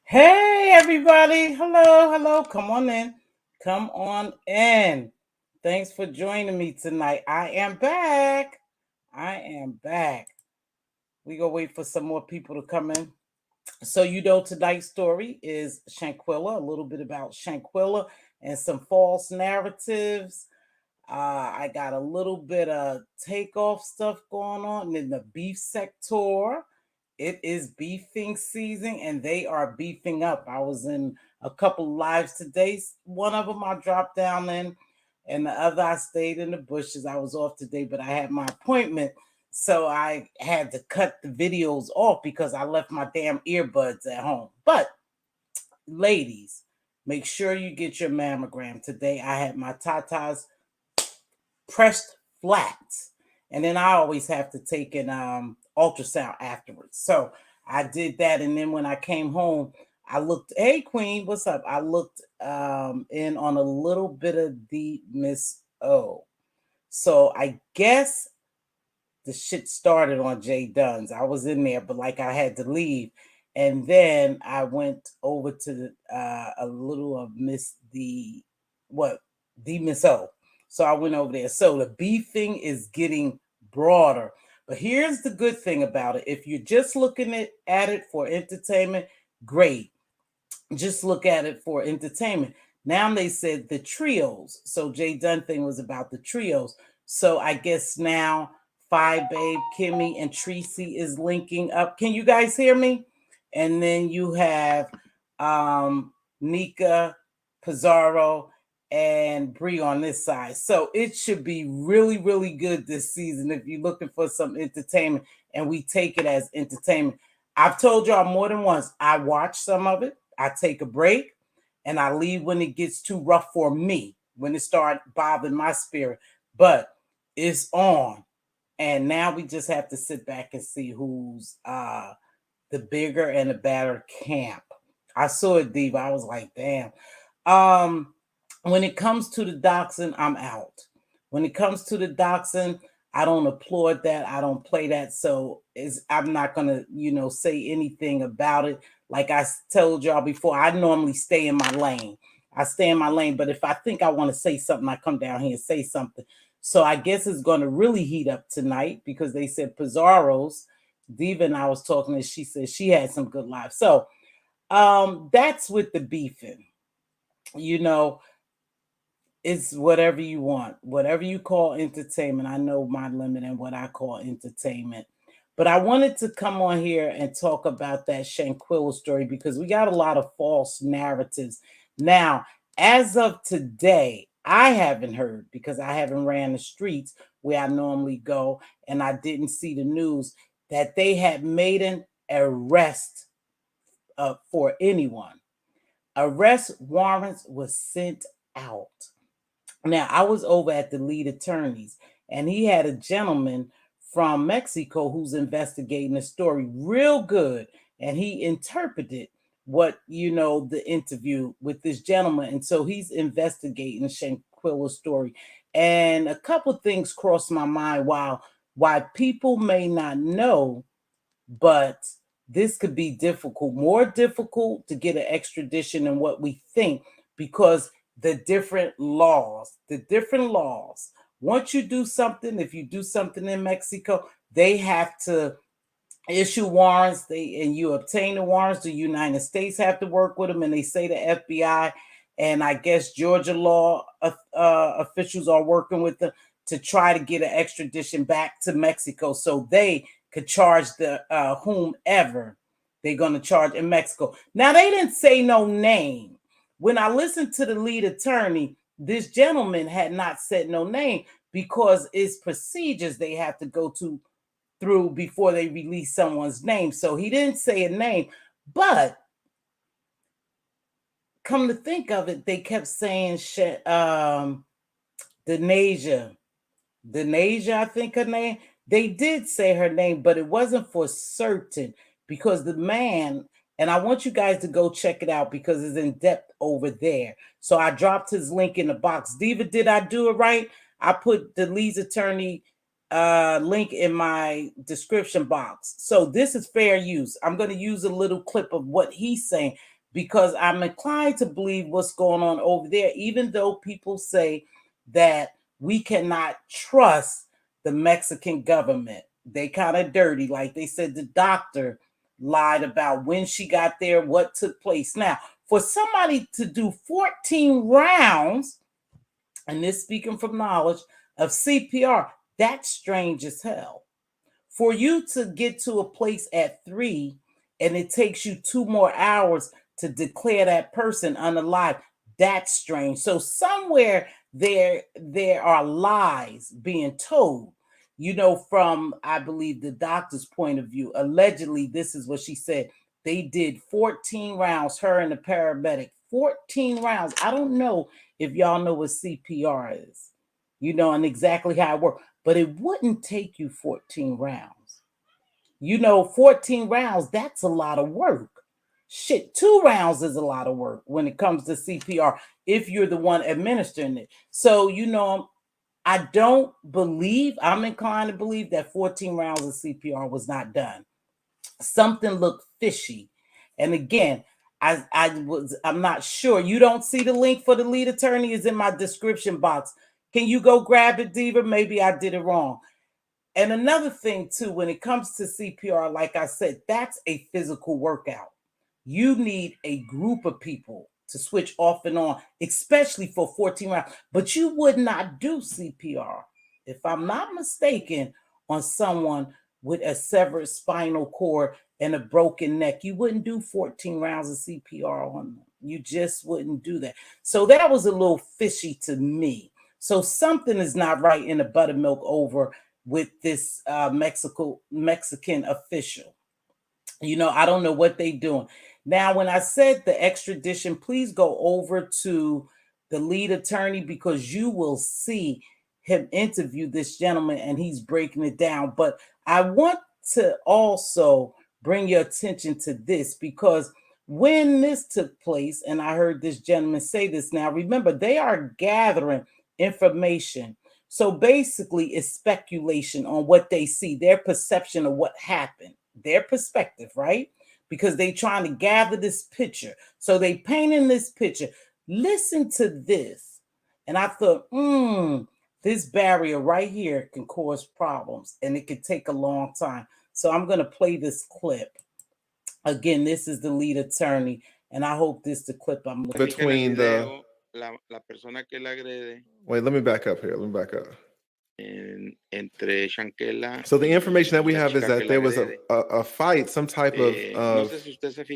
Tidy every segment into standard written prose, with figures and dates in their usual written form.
Hey everybody, hello, come on in, come on in. Thanks for joining me tonight. I am back. We gonna wait for some more people to come in. So tonight's story is Shanquella, a little bit about Shanquella and some false narratives. I got a little bit of takeoff stuff going on in the beef sector. It is beefing season and they are beefing up. I was in a couple lives today. One of them I dropped down in, and the other I stayed in the bushes. I was off today, but I had my appointment. So I had to cut the videos off because I left my damn earbuds at home. But ladies, make sure you get your mammogram. Today I had my tatas pressed flat. And then I always have to take an ultrasound afterwards. So I did that. And then when I came home, I looked, hey Queen, what's up? I looked in on a little bit of the Miss O. So I guess the shit started on Jay Dunn's. I was in there, but like I had to leave. And then I went over to a little of the Miss O. So I went over there. So the beefing is getting broader. But here's the good thing about it. If you're just looking at it for entertainment, great. Just look at it for entertainment. Now they said the trios. So Jay Dunn thing was about the trios. So I guess now Five Babe, Kimmy, and Tracy is linking up. Can you guys hear me? And then you have Nika, Pizarro, and Bree on this side. So it should be really, really good this season if you're looking for some entertainment, and we take it as entertainment. I've told y'all more than once, I watch some of it, I take a break, and I leave when it gets too rough for me, when it starts bothering my spirit. But it's on. And now we just have to sit back and see who's the bigger and the badder camp. I saw it, Diva. I was like, damn. When it comes to the doxing, I'm out. When it comes to the doxing, I don't applaud that. I don't play that. So I'm not going to, say anything about it. Like I told y'all before, I normally stay in my lane. I stay in my lane. But if I think I want to say something, I come down here and say something. So I guess it's going to really heat up tonight because they said Pizarro's. Diva and I was talking and she said she had some good lives. So that's with the beefing. It's whatever you want, whatever you call entertainment. I know my limit and what I call entertainment. But I wanted to come on here and talk about that Shanquella story because we got a lot of false narratives. Now, as of today, I haven't heard because I haven't ran the streets where I normally go and I didn't see the news that they had made an arrest for anyone. Arrest warrants was sent out. Now, I was over at the lead attorneys, and he had a gentleman from Mexico who's investigating the story real good, and he interpreted what the interview with this gentleman, and so he's investigating Shanquella's story. And a couple of things crossed my mind why people may not know, but this could be difficult, more difficult to get an extradition than what we think because the different laws. Once you do something, if you do something in Mexico, they have to issue warrants. And you obtain the warrants. The United States have to work with them, and they say the FBI and I guess Georgia law officials are working with them to try to get an extradition back to Mexico so they could charge the whomever they're going to charge in Mexico. Now, they didn't say no name. When I listened to the lead attorney, this gentleman had not said no name because it's procedures they have to go through before they release someone's name. So he didn't say a name, but come to think of it, they kept saying Denasia, I think her name. They did say her name, but it wasn't for certain because the man, and I want you guys to go check it out because it's in depth over there. So I dropped his link in the box. Diva, did I do it right? I put the Lee's attorney link in my description box. So this is fair use. I'm going to use a little clip of what he's saying because I'm inclined to believe what's going on over there, even though people say that we cannot trust the Mexican government. They kind of dirty. Like they said, the doctor lied about when she got there, what took place. Now, for somebody to do 14 rounds, and this speaking from knowledge, of CPR, that's strange as hell. For you to get to a place at 3 and it takes you 2 more hours to declare that person unalive, that's strange. So somewhere there are lies being told, from, I believe, the doctor's point of view. Allegedly, this is what she said. They did 14 rounds, her and the paramedic, 14 rounds. I don't know if y'all know what CPR is, and exactly how it works, but it wouldn't take you 14 rounds. 14 rounds, that's a lot of work. Shit, 2 rounds is a lot of work when it comes to CPR if you're the one administering it. So, I'm inclined to believe that 14 rounds of CPR was not done. Something looked fishy. And again, I'm not sure. You don't see the link for the lead attorney is in my description box. Can you go grab it, Diva? Maybe I did it wrong. And another thing too, when it comes to CPR, like I said, that's a physical workout. You need a group of people to switch off and on, especially for 14 rounds. But you would not do CPR, if I'm not mistaken, on someone with a severed spinal cord and a broken neck. You wouldn't do 14 rounds of CPR on them. You just wouldn't do that. So that was a little fishy to me. So something is not right in the buttermilk over with this Mexican official. I don't know what they're doing. Now, when I said the extradition, please go over to the lead attorney because you will see him interview this gentleman and he's breaking it down. But I want to also bring your attention to this because when this took place, and I heard this gentleman say this now, remember, they are gathering information. So basically, it's speculation on what they see, their perception of what happened, their perspective, right? Because they trying to gather this picture. So they painting this picture. Listen to this. And I thought, this barrier right here can cause problems and it could take a long time. So I'm going to play this clip. Again, this is the lead attorney, and I hope this is the clip I'm looking between the la persona que la agrede. Wait, let me back up here. Entre Shanquella. So the information that we have is that there was a fight, some type of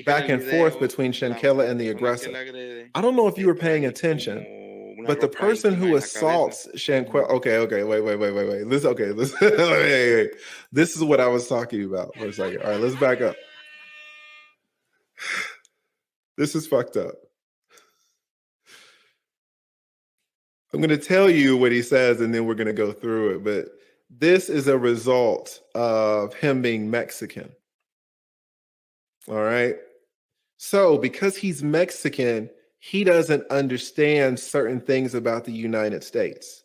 back and forth between Shanquella and the aggressor. I don't know if you were paying attention, but the person who assaults Shanquella. Okay, wait. Wait. This is what I was talking about for a second. All right, let's back up. This is fucked up. I'm going to tell you what he says, and then we're going to go through it. But this is a result of him being Mexican. All right. So because he's Mexican, he doesn't understand certain things about the United States,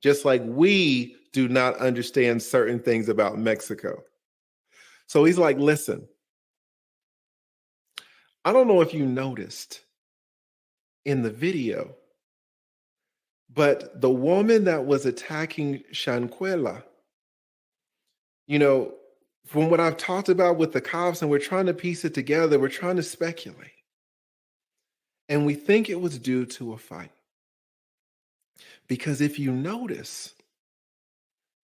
just like we do not understand certain things about Mexico. So he's like, listen, I don't know if you noticed in the video, but the woman that was attacking Shanquella, from what I've talked about with the cops, and we're trying to piece it together, we're trying to speculate. And we think it was due to a fight. Because if you notice,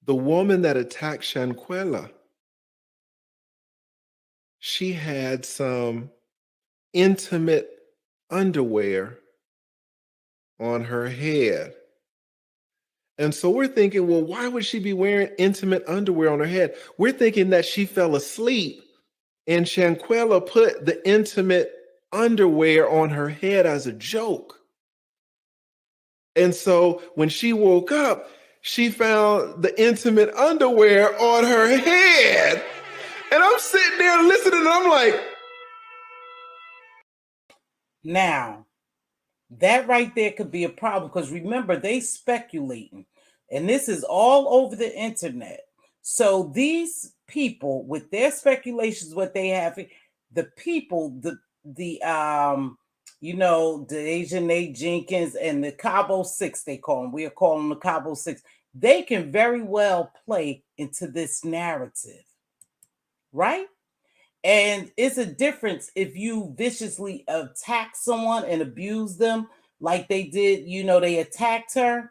the woman that attacked Shanquella, she had some intimate underwear on her head. And so we're thinking, well, why would she be wearing intimate underwear on her head? We're thinking that she fell asleep and Shanquella put the intimate underwear on her head as a joke. And so when she woke up, she found the intimate underwear on her head. And I'm sitting there listening, and I'm like, now, that right there could be a problem because remember, they speculating, and this is all over the internet. So these people with their speculations, what they have, the people, the the Asian Nate Jenkins and the Cabo Six, they call them. We are calling them the Cabo Six. They can very well play into this narrative, right? And it's a difference if you viciously attack someone and abuse them like they did, they attacked her.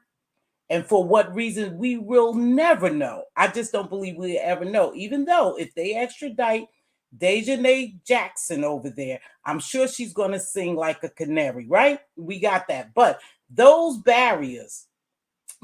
And for what reason, we will never know. I just don't believe we ever know. Even though if they extradite Dejanay Jackson over there, I'm sure she's going to sing like a canary, right? We got that. But those barriers,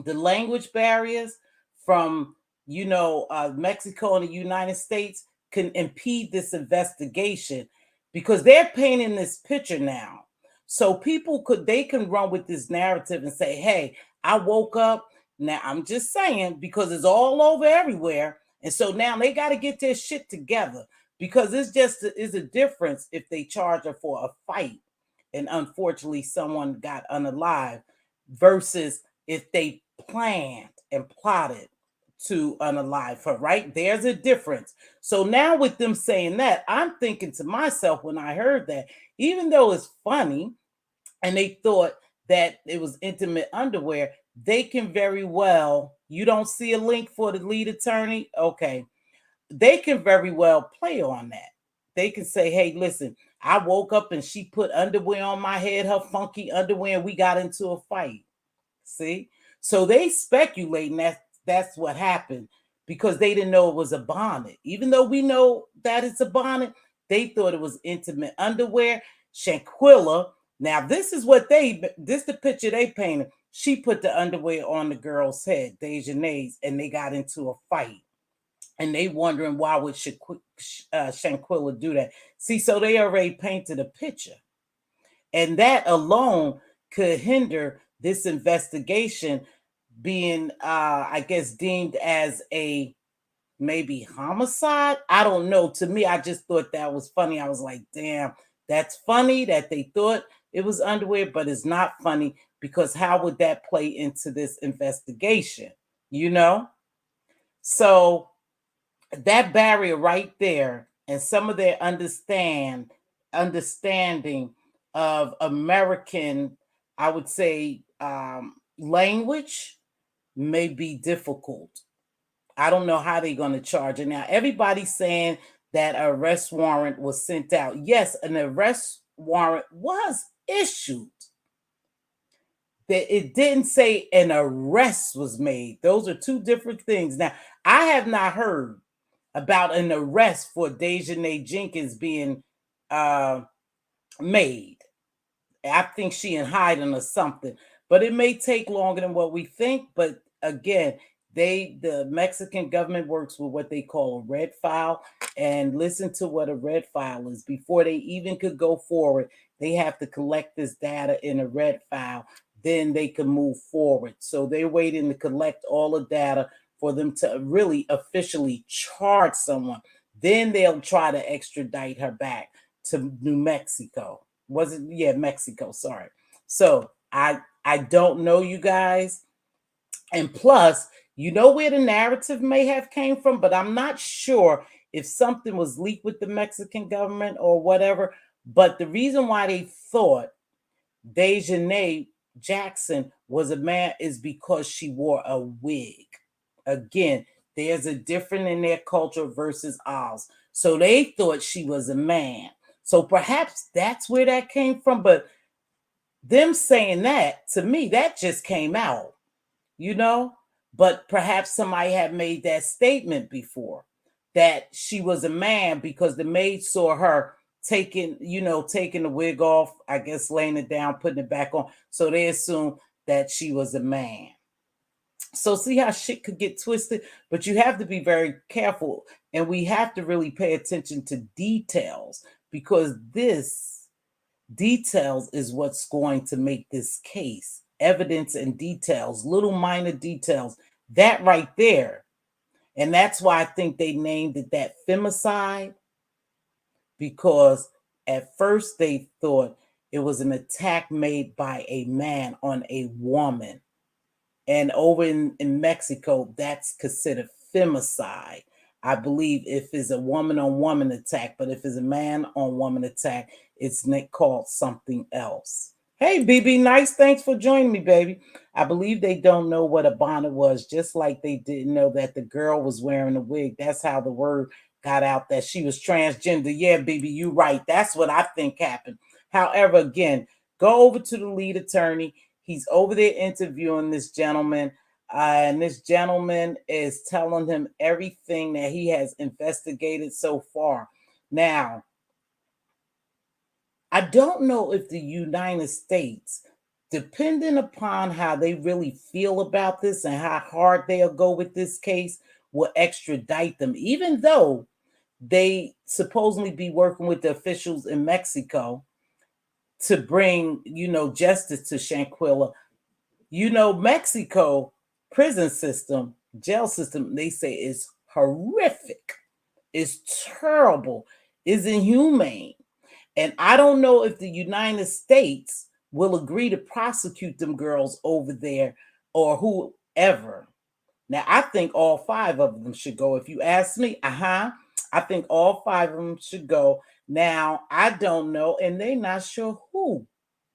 the language barriers from, Mexico and the United States can impede this investigation because they're painting this picture now. So they can run with this narrative and say, hey, I woke up. Now I'm just saying because it's all over everywhere. And so now they got to get their shit together because it's a difference if they charge her for a fight and unfortunately someone got unalive versus if they planned and plotted to unalive her, right? There's a difference. So now with them saying that, I'm thinking to myself when I heard that, even though it's funny and they thought that it was intimate underwear, they can very well, you don't see a link for the lead attorney? Okay. They can very well play on that. They can say, hey, listen, I woke up and she put underwear on my head, her funky underwear, and we got into a fight. See? So they speculating that's what happened because they didn't know it was a bonnet. Even though we know that it's a bonnet, they thought it was intimate underwear. Shanquella, now this is the picture they painted. She put the underwear on the girl's head, Dejanay's, and they got into a fight. And they wondering why would Shanquella do that? See, so they already painted a picture. And that alone could hinder this investigation being, I guess, deemed as a maybe homicide. I don't know. To me, I just thought that was funny. I was like, damn, that's funny that they thought it was underwear, but it's not funny because how would that play into this investigation? So that barrier right there and some of their understanding of American, I would say, language may be difficult. I don't know how they're going to charge it. Now, everybody's saying that an arrest warrant was sent out. Yes, an arrest warrant was issued. That it didn't say an arrest was made. Those are two different things. Now, I have not heard about an arrest for Dejanay Jenkins being made. I think she in hiding or something, but it may take longer than what we think. But again, the Mexican government works with what they call a red file, and listen to what a red file is. Before they even could go forward, they have to collect this data in a red file. Then they can move forward. So they're waiting to collect all the data for them to really officially charge someone. Then they'll try to extradite her back to New Mexico. Was it? Yeah, Mexico. Sorry. So I don't know, you guys. And plus, where the narrative may have came from, but I'm not sure if something was leaked with the Mexican government or whatever. But the reason why they thought Dejanay Jackson was a man is because she wore a wig. Again, there's a difference in their culture versus ours. So they thought she was a man. So perhaps that's where that came from. But them saying that, to me, that just came out, But perhaps somebody had made that statement before that she was a man because the maid saw her taking the wig off, I guess laying it down, putting it back on. So they assumed that she was a man. So see how shit could get twisted, but you have to be very careful and we have to really pay attention to details because this Details is what's going to make this case. Evidence and details, little minor details, that right there. And that's why I think they named it that femicide, because at first they thought it was an attack made by a man on a woman. And over in Mexico, that's considered femicide. I believe if it's a woman on woman attack, but if it's a man on woman attack, it's called something else. Hey, BB, nice. Thanks for joining me, baby. I believe they don't know what a bonnet was, just like they didn't know that the girl was wearing a wig. That's how the word got out that she was transgender. Yeah, BB, you right. That's what I think happened. However, again, go over to the lead attorney. He's over there interviewing this gentleman, and this gentleman is telling him everything that he has investigated so far. Now, I don't know if the United States, depending upon how they really feel about this and how hard they'll go with this case, will extradite them, even though they supposedly be working with the officials in Mexico to bring, justice to Shanquella. Mexico prison system, jail system, they say is horrific, is terrible, is inhumane. And I don't know if the United States will agree to prosecute them girls over there or whoever. Now, I think all 5 of them should go. If you ask me, I think all 5 of them should go. Now, I don't know, and they're not sure who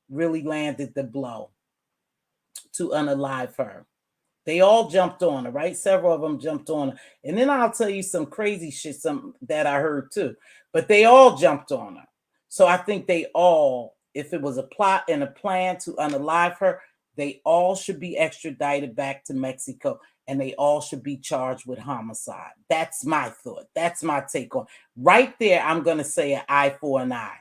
really landed the blow to unalive her. They all jumped on her, right? Several of them jumped on her. And then I'll tell you some crazy shit, some that I heard too. But they all jumped on her. So I think they all, if it was a plot and a plan to unalive her, they all should be extradited back to Mexico, and they all should be charged with homicide. That's my thought. That's my take on. Right there, I'm going to say an eye for an eye.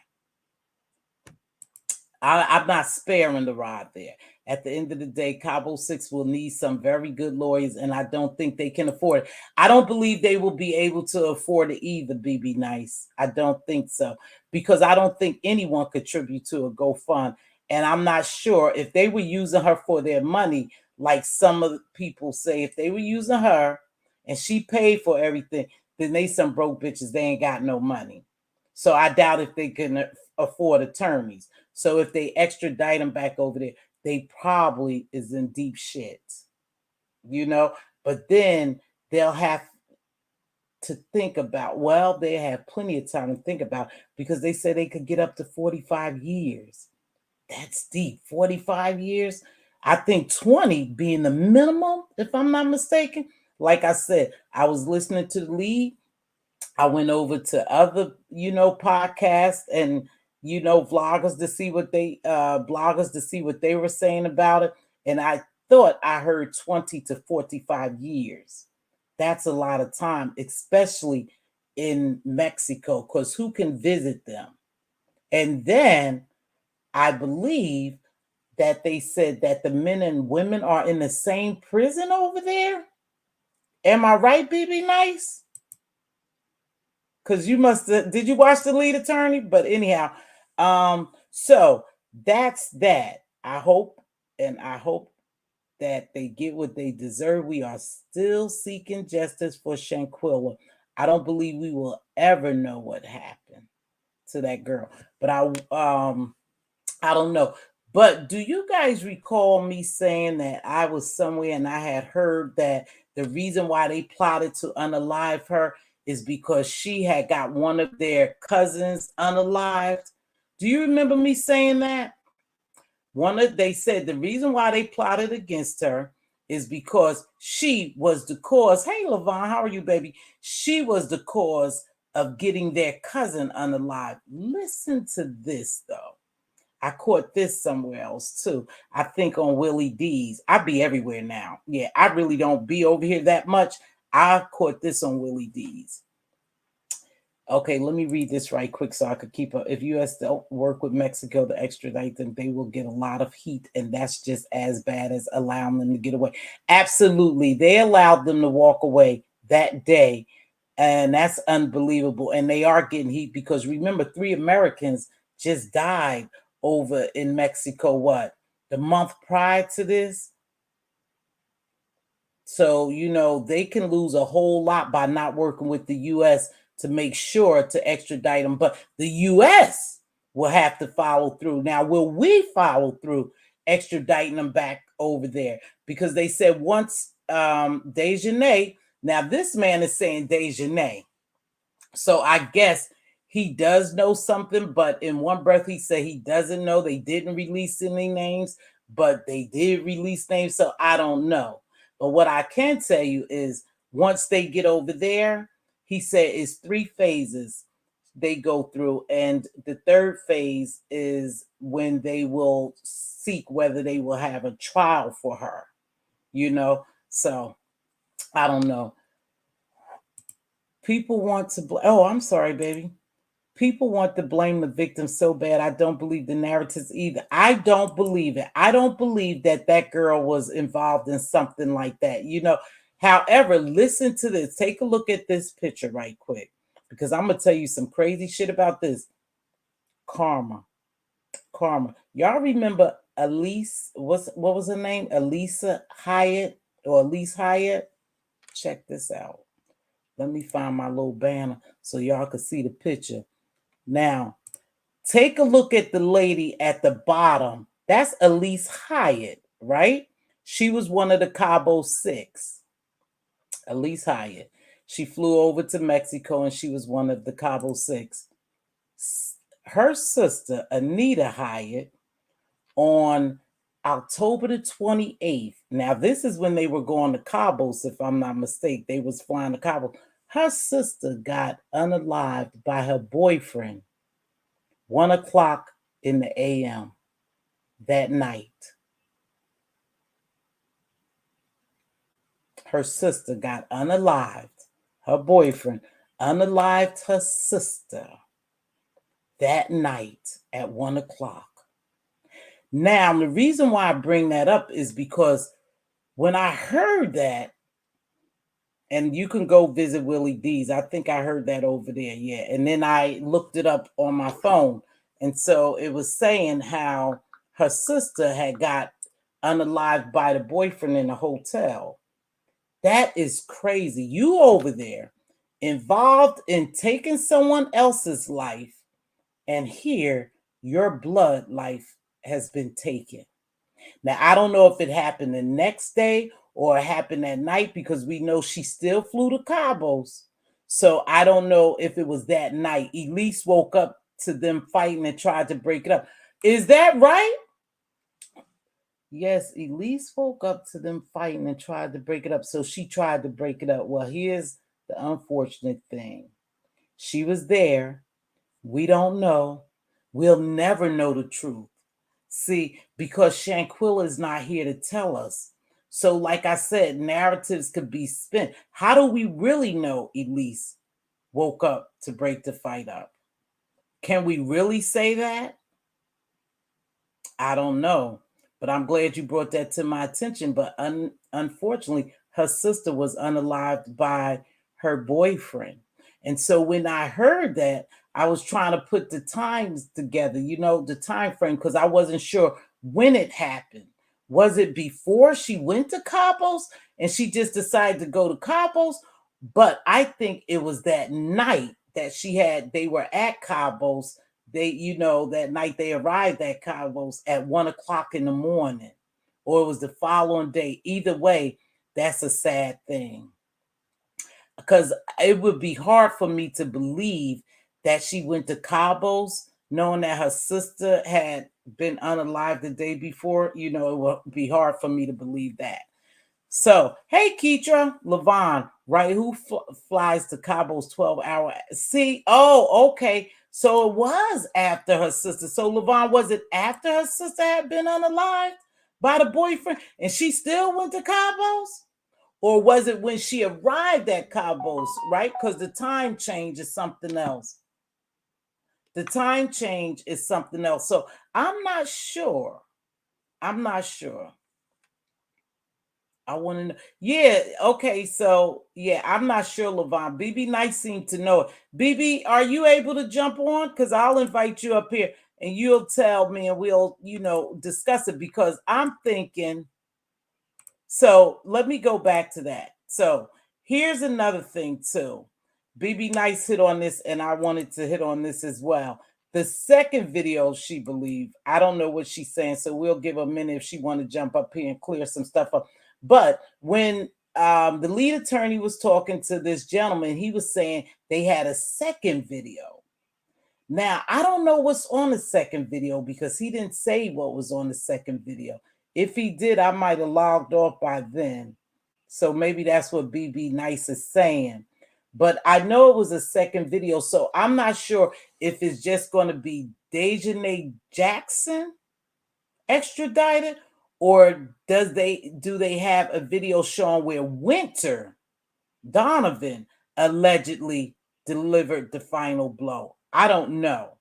I'm not sparing the rod there. At the end of the day, Cabo 6 will need some very good lawyers, and I don't think they can afford it. I don't believe they will be able to afford it either, BB Nice. I don't think so, because I don't think anyone contribute to a GoFund. And I'm not sure if they were using her for their money, like some of the people say, if they were using her and she paid for everything, then they some broke bitches. They ain't got no money. So I doubt if they can afford attorneys. So if they extradite them back over there, they probably is in deep shit, but then they'll have to think about, well, they have plenty of time to think about, because they said they could get up to 45 years. That's deep. 45 years. I think 20 being the minimum, if I'm not mistaken. Like I said, I was listening to the lead. I went over to other, podcasts and, vloggers to see what they bloggers to see what they were saying about it. And I thought I heard 20 to 45 years. That's a lot of time, especially in Mexico, because who can visit them? And then I believe that they said that the men and women are in the same prison over there. Am I right, BB Nice? Because you must have, did you watch the lead attorney? But anyhow, so that's that. I hope that they get what they deserve. We are still seeking justice for Shanquella. I don't believe we will ever know what happened to that girl, but I don't know. But do you guys recall me saying that I was somewhere and I had heard that the reason why they plotted to unalive her is because she had got one of their cousins unalived? Do you remember me saying that? They said the reason why they plotted against her is because she was the cause. Hey, Levon, how are you, baby? She was the cause of getting their cousin unalive. Listen to this, though. I caught this somewhere else too. I think on Willie D's. I be everywhere now. Yeah, I really don't be over here that much. I caught this on Willie D's. Okay, let me read this right quick so I could keep up. If U.S. don't work with Mexico to extradite them, they will get a lot of heat, and that's just as bad as allowing them to get away. Absolutely. They allowed them to walk away that day, and that's unbelievable. And they are getting heat because remember, 3 Americans just died over in Mexico, what, the month prior to this? So, they can lose a whole lot by not working with the US to make sure to extradite them. But the US will have to follow through. Now, will we follow through extraditing them back over there? Because they said once Dejanay, now this man is saying Dejanay. So I guess he does know something, but in one breath he said he doesn't know. They didn't release any names, but they did release names. So I don't know. But what I can tell you is once they get over there, he said it's 3 phases they go through. And the third phase is when they will seek whether they will have a trial for her, So I don't know. People want to oh, I'm sorry, baby. People want to blame the victim so bad. I don't believe the narratives either. I don't believe it. I don't believe that that girl was involved in something like that. However, listen to this. Take a look at this picture right quick, because I'm going to tell you some crazy shit about this. Karma. Y'all remember Elise? What was her name? Elisa Hyatt or Elise Hyatt? Check this out. Let me find my little banner so y'all can see the picture. Now, take a look at the lady at the bottom. That's Elise Hyatt, right? She was one of the Cabo Six. Elise Hyatt. She flew over to Mexico and she was one of the Cabo Six. Her sister, Anita Hyatt, on October the 28th. Now, this is when they were going to Cabos, if I'm not mistaken. They was flying to Cabo. Her sister got unalived by her boyfriend 1:00 in the a.m. that night. Her sister got unalived. Her boyfriend unalived her sister that night at 1:00. Now, the reason why I bring that up is because when I heard that, and you can go visit Willie D's, I think I heard that over there, yeah. And then I looked it up on my phone. And so it was saying how her sister had got unalived by the boyfriend in a hotel. That is crazy. You over there involved in taking someone else's life, and here your blood life has been taken. Now, I don't know if it happened the next day or it happened that night, because we know she still flew to Cabos. So I don't know if it was that night. Elise woke up to them fighting and tried to break it up. Is that right? Yes, Elise woke up to them fighting and tried to break it up. So she tried to break it up. Well, here's the unfortunate thing. She was there. We don't know. We'll never know the truth. See, because Shanquella is not here to tell us. So, like I said, narratives could be spin. How do we really know Elise woke up to break the fight up? Can we really say that? I don't know. But I'm glad you brought that to my attention. But unfortunately, her sister was unalived by her boyfriend. And so when I heard that, I was trying to put the times together, the time frame, because I wasn't sure when it happened. Was it before she went to Cabos and she just decided to go to Cabos? But I think it was that night that they were at Cabos. That night they arrived at Cabos at 1:00 in the morning, or it was the following day. Either way, that's a sad thing, because it would be hard for me to believe that she went to Cabos knowing that her sister had been unalived the day before. It would be hard for me to believe that. So, hey, Keitra, Levon, right? Who flies to Cabos 12-hour? See, oh, okay. So it was after her sister. So, Levon, was it after her sister had been unalived by the boyfriend and she still went to Cabos? Or was it when she arrived at Cabos, right? Because the time change is something else. The time change is something else. So I'm not sure. I want to know. Yeah, okay. So, yeah, I'm not sure, Levon. BB Nice seemed to know it. BB, are you able to jump on? Because I'll invite you up here. and you'll tell me and we'll, discuss it, because I'm thinking, so let me go back to that. So here's another thing too. BB Nice hit on this, and I wanted to hit on this as well. The second video, she believed, I don't know what she's saying, so we'll give a minute if she want to jump up here and clear some stuff up. But when the lead attorney was talking to this gentleman, he was saying they had a second video. Now, I don't know what's on the second video, because he didn't say what was on the second video. If he did, I might have logged off by then. So maybe that's what BB Nice is saying. But I know it was a second video, so I'm not sure if it's just going to be Dejanay Jackson extradited, or do they have a video showing where Winter Donovan allegedly delivered the final blow? I don't know.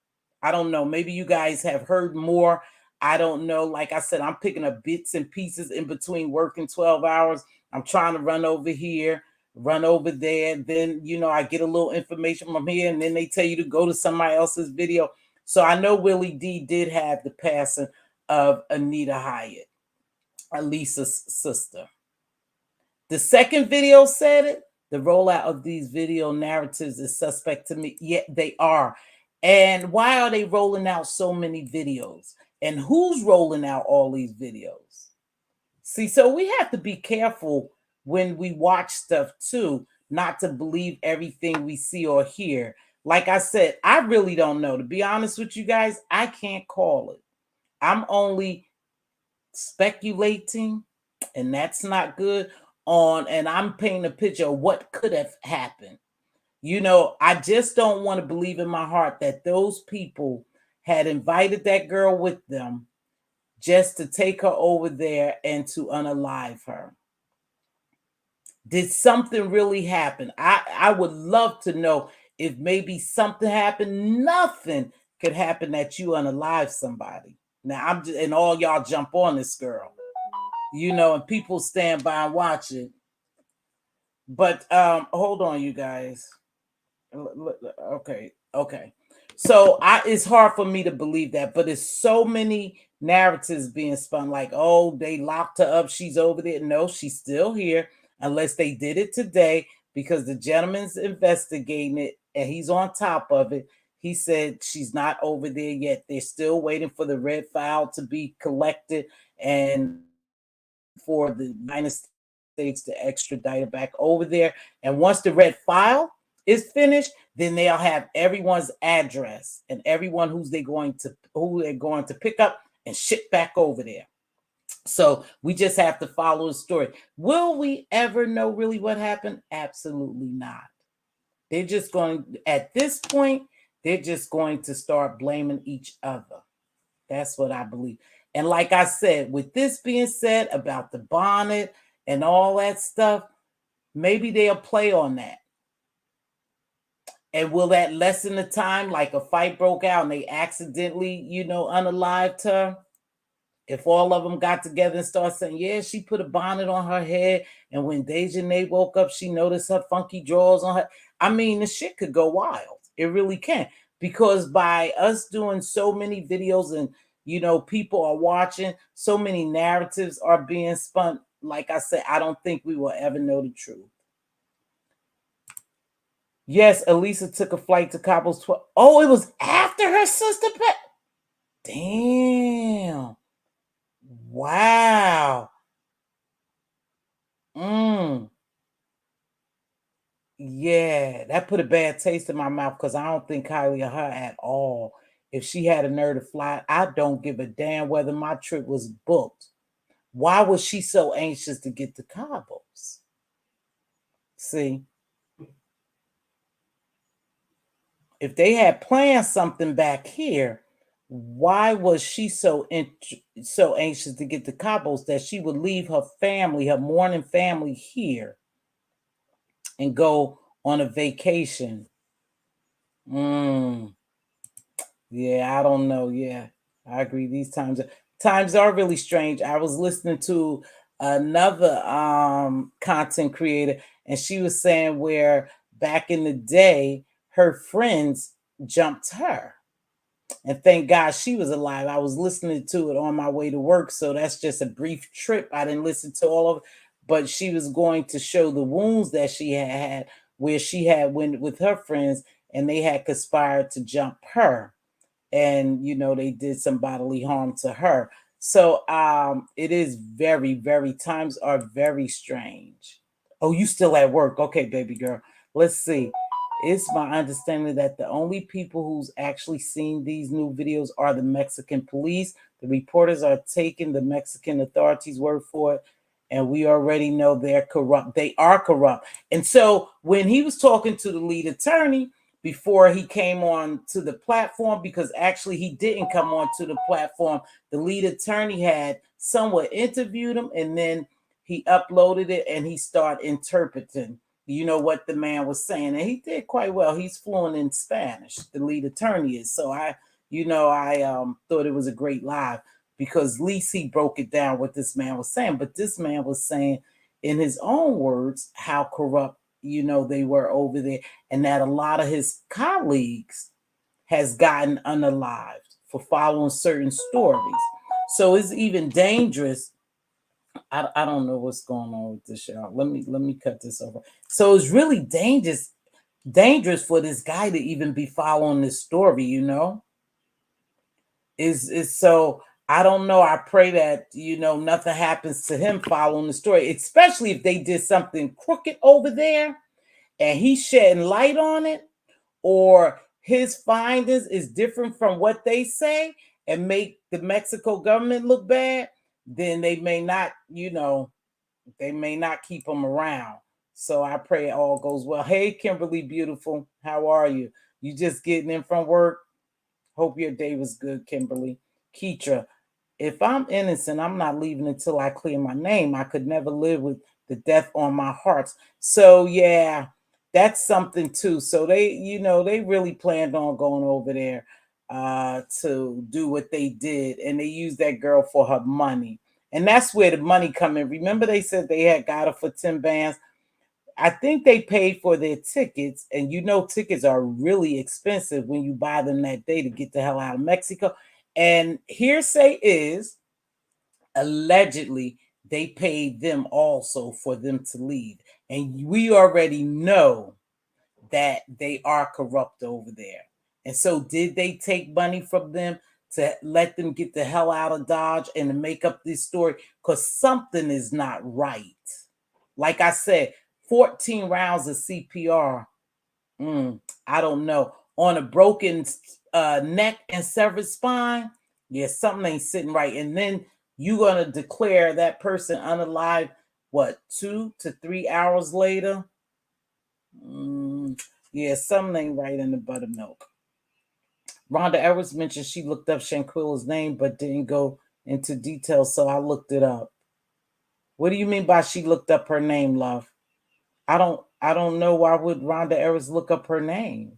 Maybe you guys have heard more. I don't know. Like I said, I'm picking up bits and pieces in between working 12 hours. I'm trying to run over here, run over there. Then, I get a little information from here, and then they tell you to go to somebody else's video. So I know Willie D did have the passing of Anita Hyatt, Elisa's sister. The second video said it. The rollout of these video narratives is suspect to me. Yet they are. And why are they rolling out so many videos? And who's rolling out all these videos? See, so we have to be careful when we watch stuff too, not to believe everything we see or hear. Like I said, I really don't know. To be honest with you guys, I can't call it. I'm only speculating, and that's not good. And I'm painting a picture of what could have happened. I just don't want to believe in my heart that those people had invited that girl with them just to take her over there and to unalive her. Did something really happen? I would love to know if maybe something happened. Nothing could happen that you unalive somebody. Now I'm just, and all y'all jump on this girl, and people stand by and watch it. But hold on, you guys. Okay. So it's hard for me to believe that, but it's so many narratives being spun, like, oh, they locked her up, she's over there. No, she's still here, unless they did it today, because the gentleman's investigating it and he's on top of it. He said she's not over there yet. They're still waiting for the red file to be collected and for the United States to extradite her back over there. And once the red file is finished, then they'll have everyone's address and everyone who they're going to pick up and ship back over there. So we just have to follow the story. Will we ever know really what happened? Absolutely not. They're just going, at this point, they're just going to start blaming each other. That's what I believe. And like I said, with this being said about the bonnet and all that stuff, maybe they'll play on that. And will that lessen the time, like a fight broke out and they accidentally, unalived her? If all of them got together and started saying, yeah, she put a bonnet on her head, and when Dejanay woke up, she noticed her funky drawers on her. I mean, the shit could go wild. It really can. Because by us doing so many videos and, people are watching, so many narratives are being spun. Like I said, I don't think we will ever know the truth. Yes, Elisa took a flight to Cabos. Oh, it was after her sister. Damn. Wow. Yeah, that put a bad taste in my mouth, because I don't think highly of her at all. If she had a nerve to fly, I don't give a damn whether my trip was booked. Why was she so anxious to get to Cabos? See? If they had planned something back here, why was she so anxious to get to Cabos that she would leave her family, her mourning family, here and go on a vacation? Yeah, I don't know. Yeah, I agree. These times are really strange. I was listening to another content creator, and she was saying where back in the day her friends jumped her. And thank God she was alive. I was listening to it on my way to work. So that's just a brief trip. I didn't listen to all of it, but she was going to show the wounds that she had where she had went with her friends and they had conspired to jump her. And they did some bodily harm to her. So it is very, very, times are very strange. Oh, you still at work? Okay, baby girl. Let's see. It's my understanding that the only people who's actually seen these new videos are the Mexican police. The reporters are taking the Mexican authorities' word for it, and we already know they're corrupt. They are corrupt. And so when he was talking to the lead attorney before he came on to the platform, because actually he didn't come on to the platform, the lead attorney had someone interviewed him, and then he uploaded it and he started interpreting what the man was saying, and he did quite well. He's fluent in Spanish, the lead attorney is. So I thought it was a great live, because at least he broke it down what this man was saying. But this man was saying in his own words how corrupt they were over there, and that a lot of his colleagues has gotten unalived for following certain stories. So it's even dangerous. I don't know what's going on with this, y'all. Let me cut this over. So it's really dangerous for this guy to even be following this story. Is so I don't know. I pray that nothing happens to him following the story, especially if they did something crooked over there and he's shedding light on it, or his findings is different from what they say and make the Mexico government look bad. Then they may not keep him around. So I pray it all goes well. Hey, Kimberly, beautiful. How are you? You just getting in from work? Hope your day was good, Kimberly. Keitra, if I'm innocent, I'm not leaving until I clear my name. I could never live with the death on my heart. So yeah, that's something too. So they really planned on going over there to do what they did, and they used that girl for her money. And that's where the money come in. Remember, they said they had got her for 10 bands. I think they paid for their tickets, and tickets are really expensive when you buy them that day to get the hell out of Mexico. And hearsay is allegedly they paid them also for them to leave. And we already know that they are corrupt over there. And so, did they take money from them to let them get the hell out of Dodge and to make up this story? Because something is not right. Like I said, 14 rounds of CPR. I don't know. On a broken neck and severed spine, yeah, something ain't sitting right. And then you're going to declare that person unalive, what, 2 to 3 hours later? Yeah, something ain't right in the buttermilk. Rhonda Edwards mentioned she looked up Shanquella'S name but didn't go into details, so I looked it up. What do you mean by she looked up her name, love? I don't know why would Rhonda Edwards look up her name,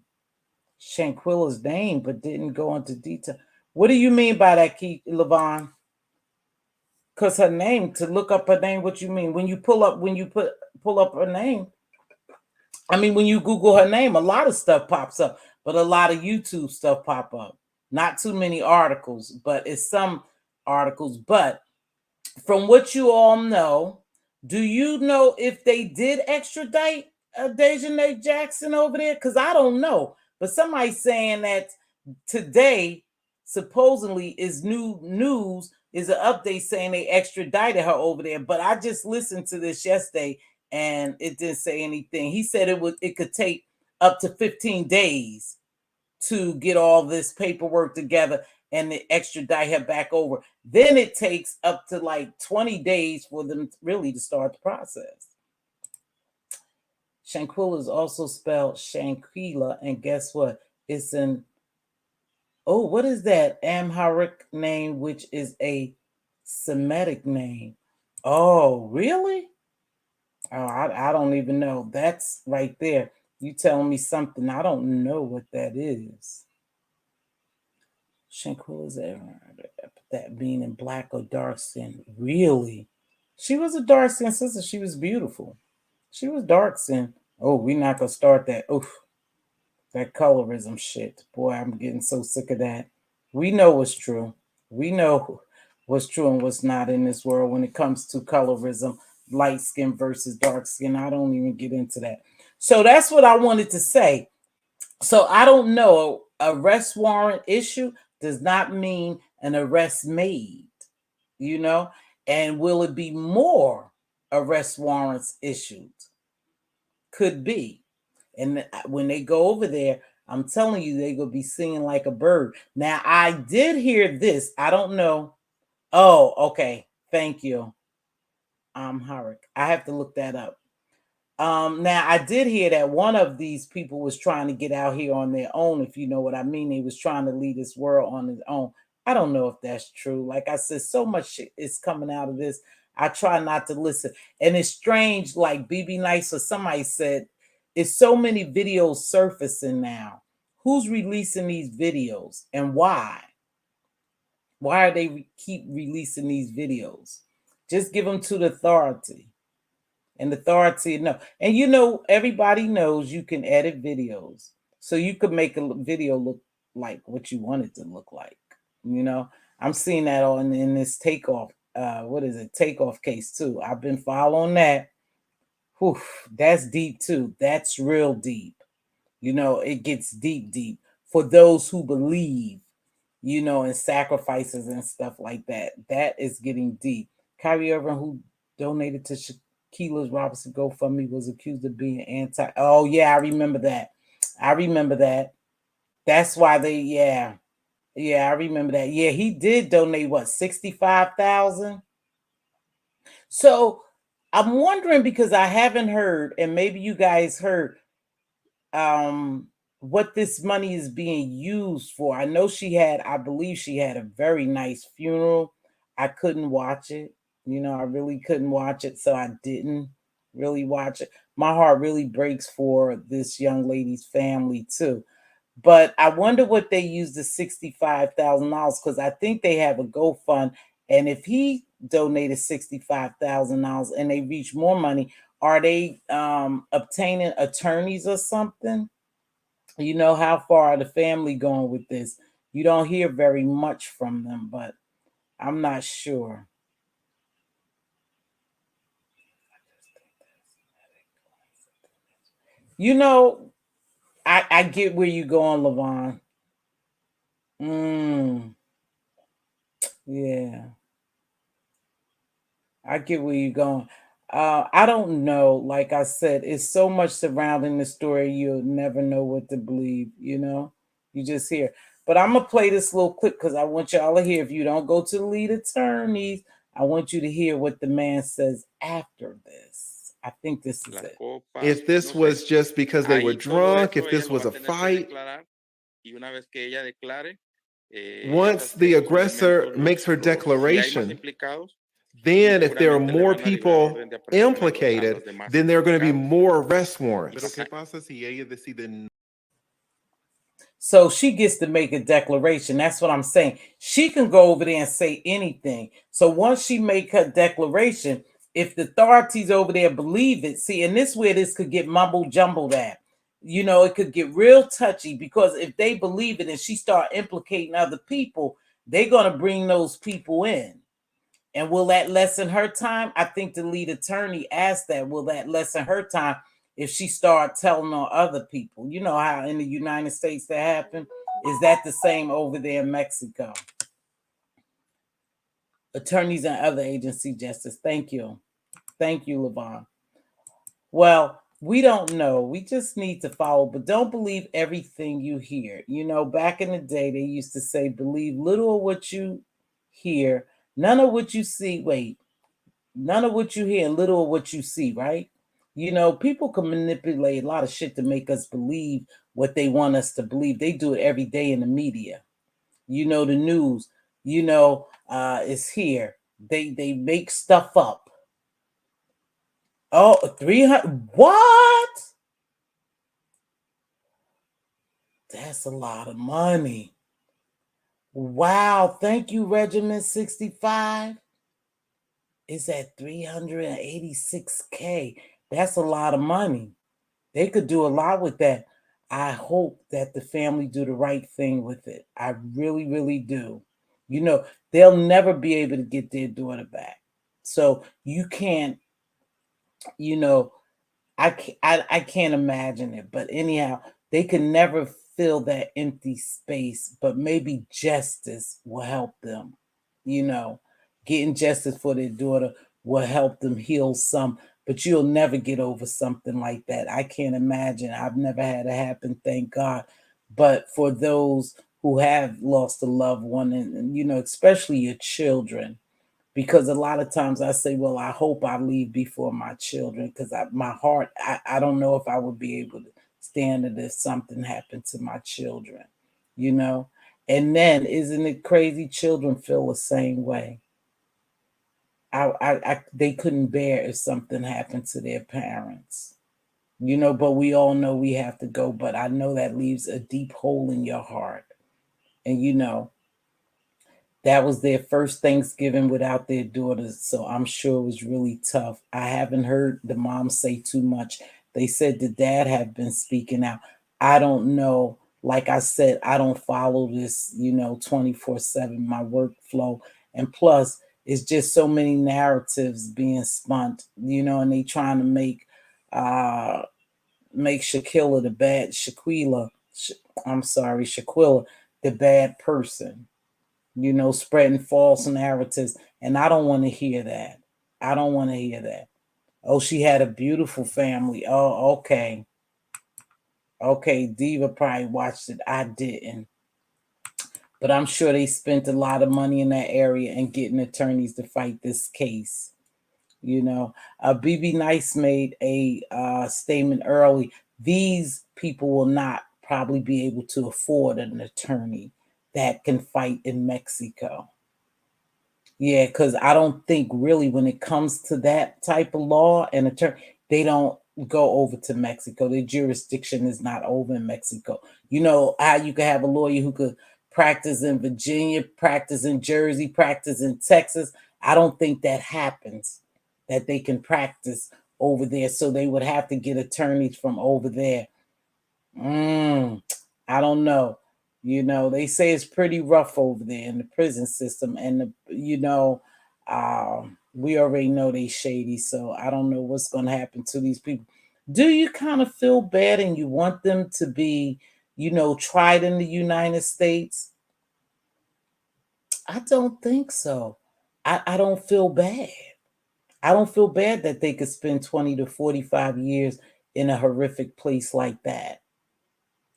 Shanquella'S name, but didn't go into detail. What do you mean by that, Keith Levon? Because her name, to look up her name, what you mean? When you pull up her name, I mean, when you Google her name, a lot of stuff pops up, but a lot of YouTube stuff pop up. Not too many articles, but it's some articles. But from what you all know, do you know if they did extradite Dejanay Jackson over there? Because I don't know. But somebody's saying that today, supposedly, is new news, is an update saying they extradited her over there. But I just listened to this yesterday and it didn't say anything. He said it could take up to 15 days to get all this paperwork together and the extradite her back over. Then it takes up to like 20 days for them really to start the process. Shanquella is also spelled Shanquella, and guess what? It's what is that Amharic name, which is a Semitic name? Oh, really? Oh, I don't even know. That's right there. You telling me something I don't know what that is. Shanquella'S, that meaning black or dark skin. Really? She was a dark skin sister. She was beautiful. She was dark skin. Oh, we're not gonna start that. Oof, that colorism shit. Boy, I'm getting so sick of that. We know what's true. We know what's true and what's not in this world when it comes to colorism, light skin versus dark skin. I don't even get into that. So that's what I wanted to say. So I don't know. Arrest warrant issue does not mean an arrest made, you know? And will it be more arrest warrants issued? Could be. And when they go over there, I'm telling you, they're going to be singing like a bird. Now, I did hear this. I don't know. Oh, okay. Thank you. Harik. I have to look that up. Now I did hear that one of these people was trying to get out here on their own, if you know what I mean. He was trying to lead this world on his own. I don't know if that's true. Like I said, so much shit is coming out of this. I try not to listen. And it's strange, like BB Nice or somebody said, it's so many videos surfacing now. Who's releasing these videos and why? Why are they keep releasing these videos? Just give them to the authority. And authority, no. And you know, everybody knows you can edit videos. So you could make a video look like what you want it to look like. You know, I'm seeing that on in this takeoff. What is it? Takeoff case too. I've been following that. Whew, that's deep too. That's real deep. You know, it gets deep, deep for those who believe, you know, in sacrifices and stuff like that. That is getting deep. Kyrie Irving, who donated to Shanquella'S Robinson GoFundMe, was accused of being anti. Oh, yeah, I remember that. I remember that. That's why they, yeah. Yeah, I remember that. Yeah, he did donate what, 65,000? So I'm wondering because I haven't heard, and maybe you guys heard, um what this money is being used for. I know she had, I believe she had a very nice funeral. I couldn't watch it. You know, I really couldn't watch it, so I didn't really watch it. My heart really breaks for this young lady's family too. But I wonder what they used the $65,000 because I think they have a GoFund. And if he donated $65,000 and they reach more money, are they obtaining attorneys or something? You know, how far are the family going with this? You don't hear very much from them, but I'm not sure. You know, I get where you're going, Levon. Mm, yeah, I get where you're going. I don't know. Like I said, it's so much surrounding the story, you'll never know what to believe, you know? You just hear. But I'm gonna play this little clip because I want y'all to hear. If you don't go to the lead attorneys, I want you to hear what the man says after this. I think this is it. If this was just because they were drunk, if this was a fight, once the aggressor makes her declaration, then if there are more people implicated, then there are going to be more arrest warrants. So she gets to make a declaration. That's what I'm saying. She can go over there and say anything. So once she make her declaration, if the authorities over there believe it, see, and this where this could get mumble jumbled at. You know, it could get real touchy because if they believe it and she start implicating other people, they're gonna bring those people in. And will that lessen her time? I think the lead attorney asked that. Will that lessen her time if she start telling on other people? You know how in the United States that happened? Is that the same over there in Mexico? Attorneys and other agency justice. Thank you. Thank you, Levon. Well, we don't know. We just need to follow, but don't believe everything you hear. You know, back in the day, they used to say, believe little of what you hear, none of what you see. Wait, none of what you hear and little of what you see, right? You know, people can manipulate a lot of shit to make us believe what they want us to believe. They do it every day in the media. You know, the news, you know, is here. They make stuff up. Oh, 300. What? That's a lot of money. Wow. Thank you, Regiment 65. It's at 386K. That's a lot of money. They could do a lot with that. I hope that the family do the right thing with it. I really, really do. You know, they'll never be able to get their daughter back. So you can't, you know, I can't imagine it. But anyhow, they can never fill that empty space. But maybe justice will help them. You know, getting justice for their daughter will help them heal some. But you'll never get over something like that. I can't imagine. I've never had it happen, thank God. But for those who have lost a loved one, and you know, especially your children, because a lot of times I say, well, I hope I leave before my children, because my heart, I don't know if I would be able to stand it if something happened to my children, you know. And then isn't it crazy, children feel the same way. They couldn't bear if something happened to their parents, you know. But we all know we have to go, but I know that leaves a deep hole in your heart. And you know, that was their first Thanksgiving without their daughters, so I'm sure it was really tough. I haven't heard the mom say too much. They said the dad had been speaking out. I don't know. Like I said, I don't follow this, you know, 24/7, my workflow. And plus, it's just so many narratives being spun, you know, and they trying to uh make Shaquilla the bad I'm sorry, Shaquilla the bad person, you know, spreading false narratives. And I don't want to hear that. I don't want to hear that. Oh, she had a beautiful family. Oh, okay. Okay. Diva probably watched it. I didn't. But I'm sure they spent a lot of money in that area and getting attorneys to fight this case. You know, BB Nice made a statement early. These people will not probably be able to afford an attorney that can fight in Mexico. Yeah, because I don't think really when it comes to that type of law and attorney, they don't go over to Mexico. Their jurisdiction is not over in Mexico. You know how you could have a lawyer who could practice in Virginia, practice in Jersey, practice in Texas. I don't think that happens, that they can practice over there. So they would have to get attorneys from over there. I don't know. You know, they say it's pretty rough over there in the prison system, and you know, we already know they shady. So I don't know what's going to happen to these people. Do you kind of feel bad, and you want them to be, you know, tried in the United States? I don't think so. I don't feel bad. I don't feel bad that they could spend 20 to 45 years in a horrific place like that.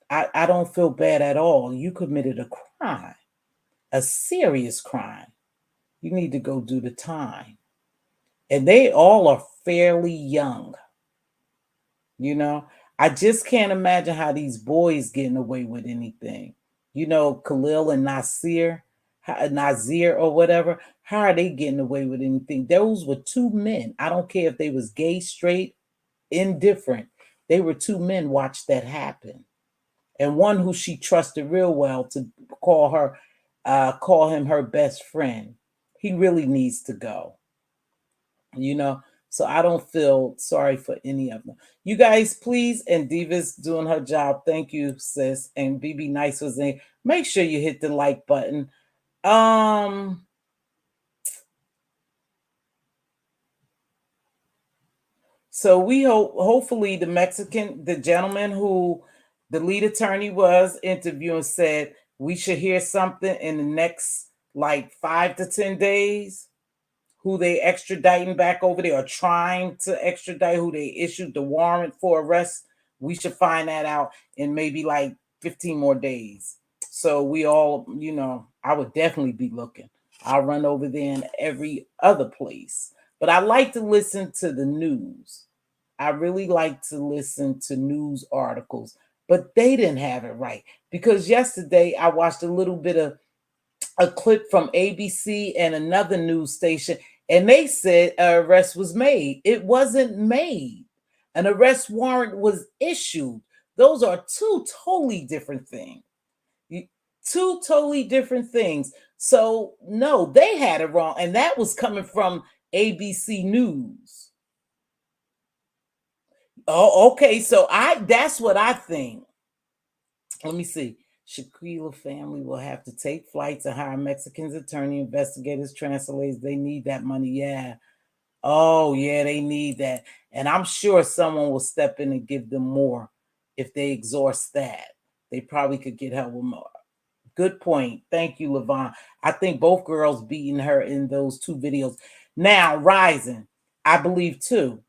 I don't feel bad at all. You committed a crime, a serious crime. You need to go do the time. And they all are fairly young, you know. I just can't imagine how these boys getting away with anything. You know, Khalil and Nazir or whatever. How are they getting away with anything? Those were two men. I don't care if they was gay, straight, indifferent. They were two men watched that happen. And one who she trusted real well to call him her best friend. He really needs to go, you know. So I don't feel sorry for any of them. You guys, please, and Diva's doing her job. Thank you, sis. And BB Nice was in. Make sure you hit the like button. Um, so we hope, hopefully, the gentleman who the lead attorney was interviewing said we should hear something in the next like 5 to 10 days. Who they extraditing back over there or trying to extradite, who they issued the warrant for arrest. We should find that out in maybe like 15 more days. So we all, you know, I would definitely be looking. I'll run over there in every other place. But I like to listen to the news. I really like to listen to news articles, but they didn't have it right because yesterday I watched a little bit of a clip from ABC and another news station, and they said an arrest was made. It wasn't made. An arrest warrant was issued. Those are two totally different things. Two totally different things. So, no, they had it wrong. And that was coming from ABC News. Oh, okay. So that's what I think. Let me see. Shanquella family will have to take flights and hire Mexicans, attorney, investigators, translators. They need that money. Yeah. Oh, yeah, they need that. And I'm sure someone will step in and give them more if they exhaust that. They probably could get help with more. Good point. Thank you, Levon. I think both girls beating her in those 2 videos. Now, Rising, I believe too,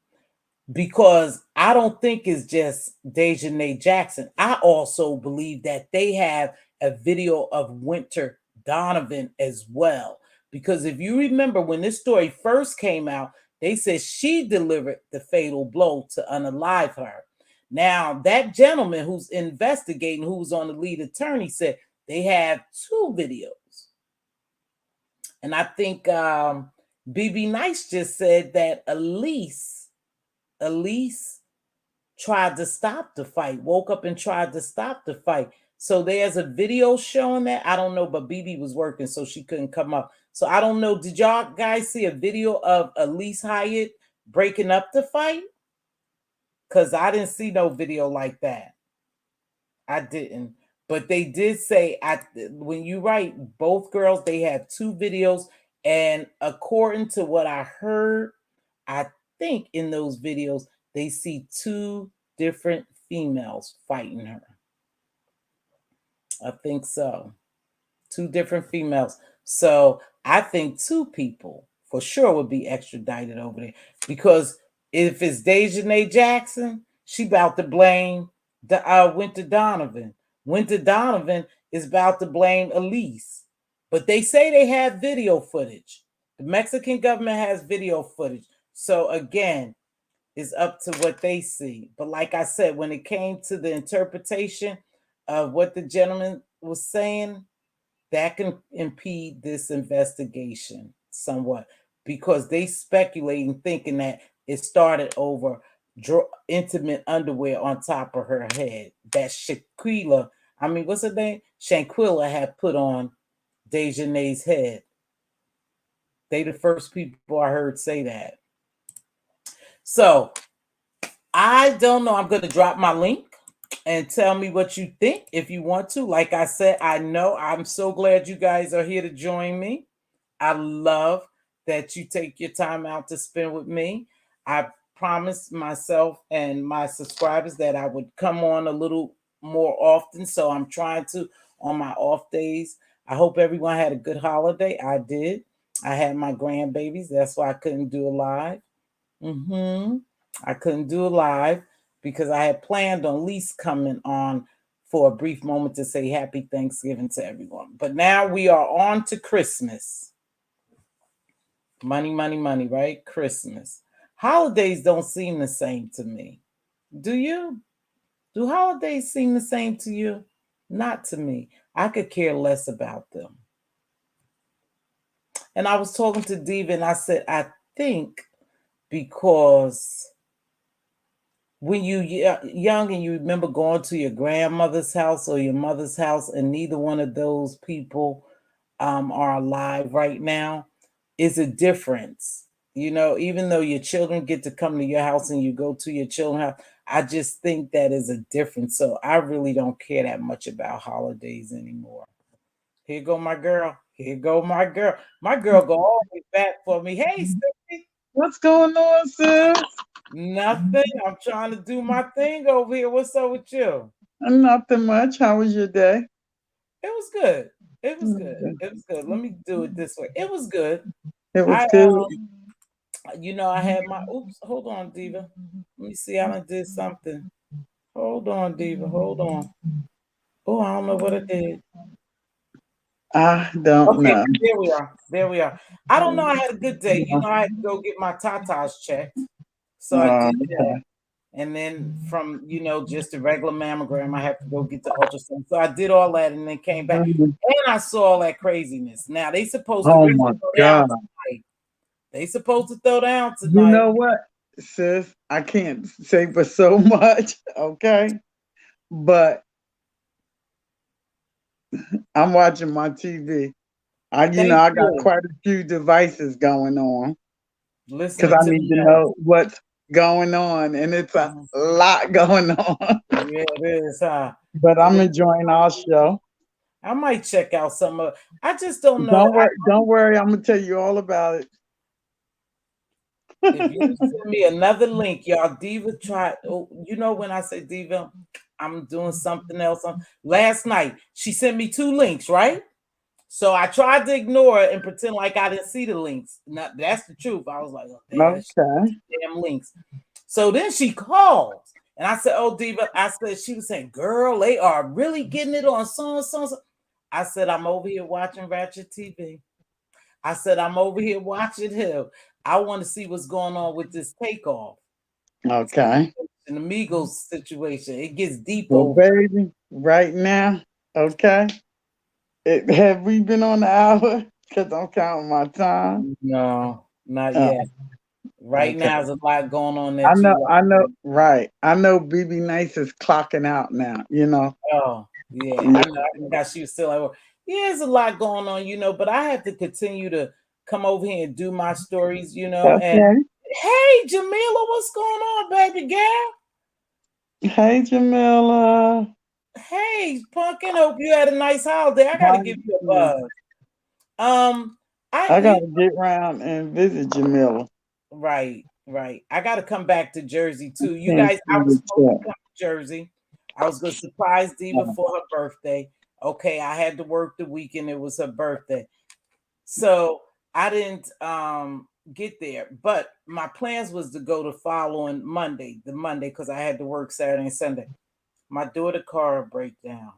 because I don't think it's just Dejanay Jackson. I also believe that they have a video of Winter Donovan as well. Because if you remember when this story first came out, they said she delivered the fatal blow to unalive her. Now, that gentleman who's investigating, who's on the lead attorney, said they have 2 videos. And I think BB Nice just said that Elise tried to stop the fight, woke up and tried to stop the fight. So there's a video showing that. I don't know, but BB was working, so she couldn't come up. So I don't know. Did y'all guys see a video of Elise Hyatt breaking up the fight? Because I didn't see no video like that. I didn't. But they did say when you write both girls, they have 2 videos. And according to what I heard, I think in those videos, they see 2 different females fighting her. I think so. 2 different females. So I think 2 people for sure would be extradited over there. Because if it's Dejanay Jackson, she about to blame the Winter Donovan. Winter Donovan is about to blame Elise. But they say they have video footage. The Mexican government has video footage. So again, it's up to what they see. But like I said, when it came to the interpretation of what the gentleman was saying, that can impede this investigation somewhat, because they speculating, thinking that it started over intimate underwear on top of her head that Shanquella, what's her name? Shanquella had put on Dejanay's head. They the first people I heard say that. So I don't know. I'm going to drop my link and tell me what you think if you want to. Like I said, I know I'm so glad you guys are here to join me. I love that you take your time out to spend with me. I promised myself and my subscribers that I would come on a little more often. So I'm trying to on my off days. I hope everyone had a good holiday. I did. I had my grandbabies. That's why I couldn't do a live. I couldn't do a live because I had planned on at least coming on for a brief moment to say happy Thanksgiving to everyone. But now we are on to Christmas. Money, money, money, right? Christmas. Holidays don't seem the same to me. Do you? Do holidays seem the same to you? Not to me. I could care less about them. And I was talking to Diva and I said, I think because when you young and you remember going to your grandmother's house or your mother's house and neither one of those people are alive right now, is a difference. Even though your children get to come to your house and you go to your children's house, I just think that is a difference. So I really don't care that much about holidays anymore. Here go my girl. Here go my girl. My girl go all the way back for me. Hey, Stephanie. What's going on, sis? Nothing. I'm trying to do my thing over here. What's up with you? Nothing much. How was your day? It was good. It was good. It was good. Let me do it this way. It was good. It was I good. I had my hold on, Diva. Let me see. I did something. Hold on, Diva. Hold on. Oh, I don't know what I did. I don't Okay, know. there we are. There we are. I don't know. I had a good day. I had to go get my tatas checked. So I did that. And then from, just a regular mammogram, I have to go get the ultrasound. So I did all that and then came back. And I saw all that craziness. Now they supposed to Oh really my throw God. down tonight. They supposed to throw down You tonight. know what, sis? I can't say for so much, okay? But I'm watching my TV. I Thank got you. quite a few devices going on because Listening I to need the to news. know what's going on, and it's a lot going on. Yeah, it is, huh? But I'm It enjoying our show. I might check out some of. I just don't know. Don't worry, don't worry. I'm gonna tell you all about it. If you send me another link, y'all, Diva tried. Oh, you know when I say Diva, I'm doing something else. Last night, she sent me 2 links, right? So I tried to ignore it and pretend like I didn't see the links. Now, that's the truth. I was like, oh, Okay. damn links. So then she calls, and I said, "Oh, Diva," I said, she was saying, "Girl, they are really getting it on so and so." I said, "I'm over here watching Ratchet TV." I said, "I'm over here watching him. I want to see what's going on with this takeoff." Okay. An Amigos situation. It gets deep Well, over. baby, right now, okay. Have we been on the hour? Because I'm counting my time. No, not Uh, yet. Right okay. now, there's a lot going on I that know, you. I know, right. I know BB Nice is clocking out now, you know. Oh, yeah. Yeah. I know. I forgot she was still at work. Yeah, there's a lot going on, but I have to continue to come over here and do my stories, And Okay. hey, Jamila, what's going on, baby girl? Hey, Jamila. Hey, Pumpkin, hope you had a nice holiday. I got to How give you you a doing? buzz. I I you gotta get around and visit Jamila. Right, right. I got to come back to Jersey too. You Can't guys, see I was the supposed to chat. come to Jersey. I was going to surprise Diva for her birthday. Okay, I had to work the weekend. It was her birthday. So I didn't get there. But my plans was to go the following Monday, because I had to work Saturday and Sunday. My daughter car breakdown.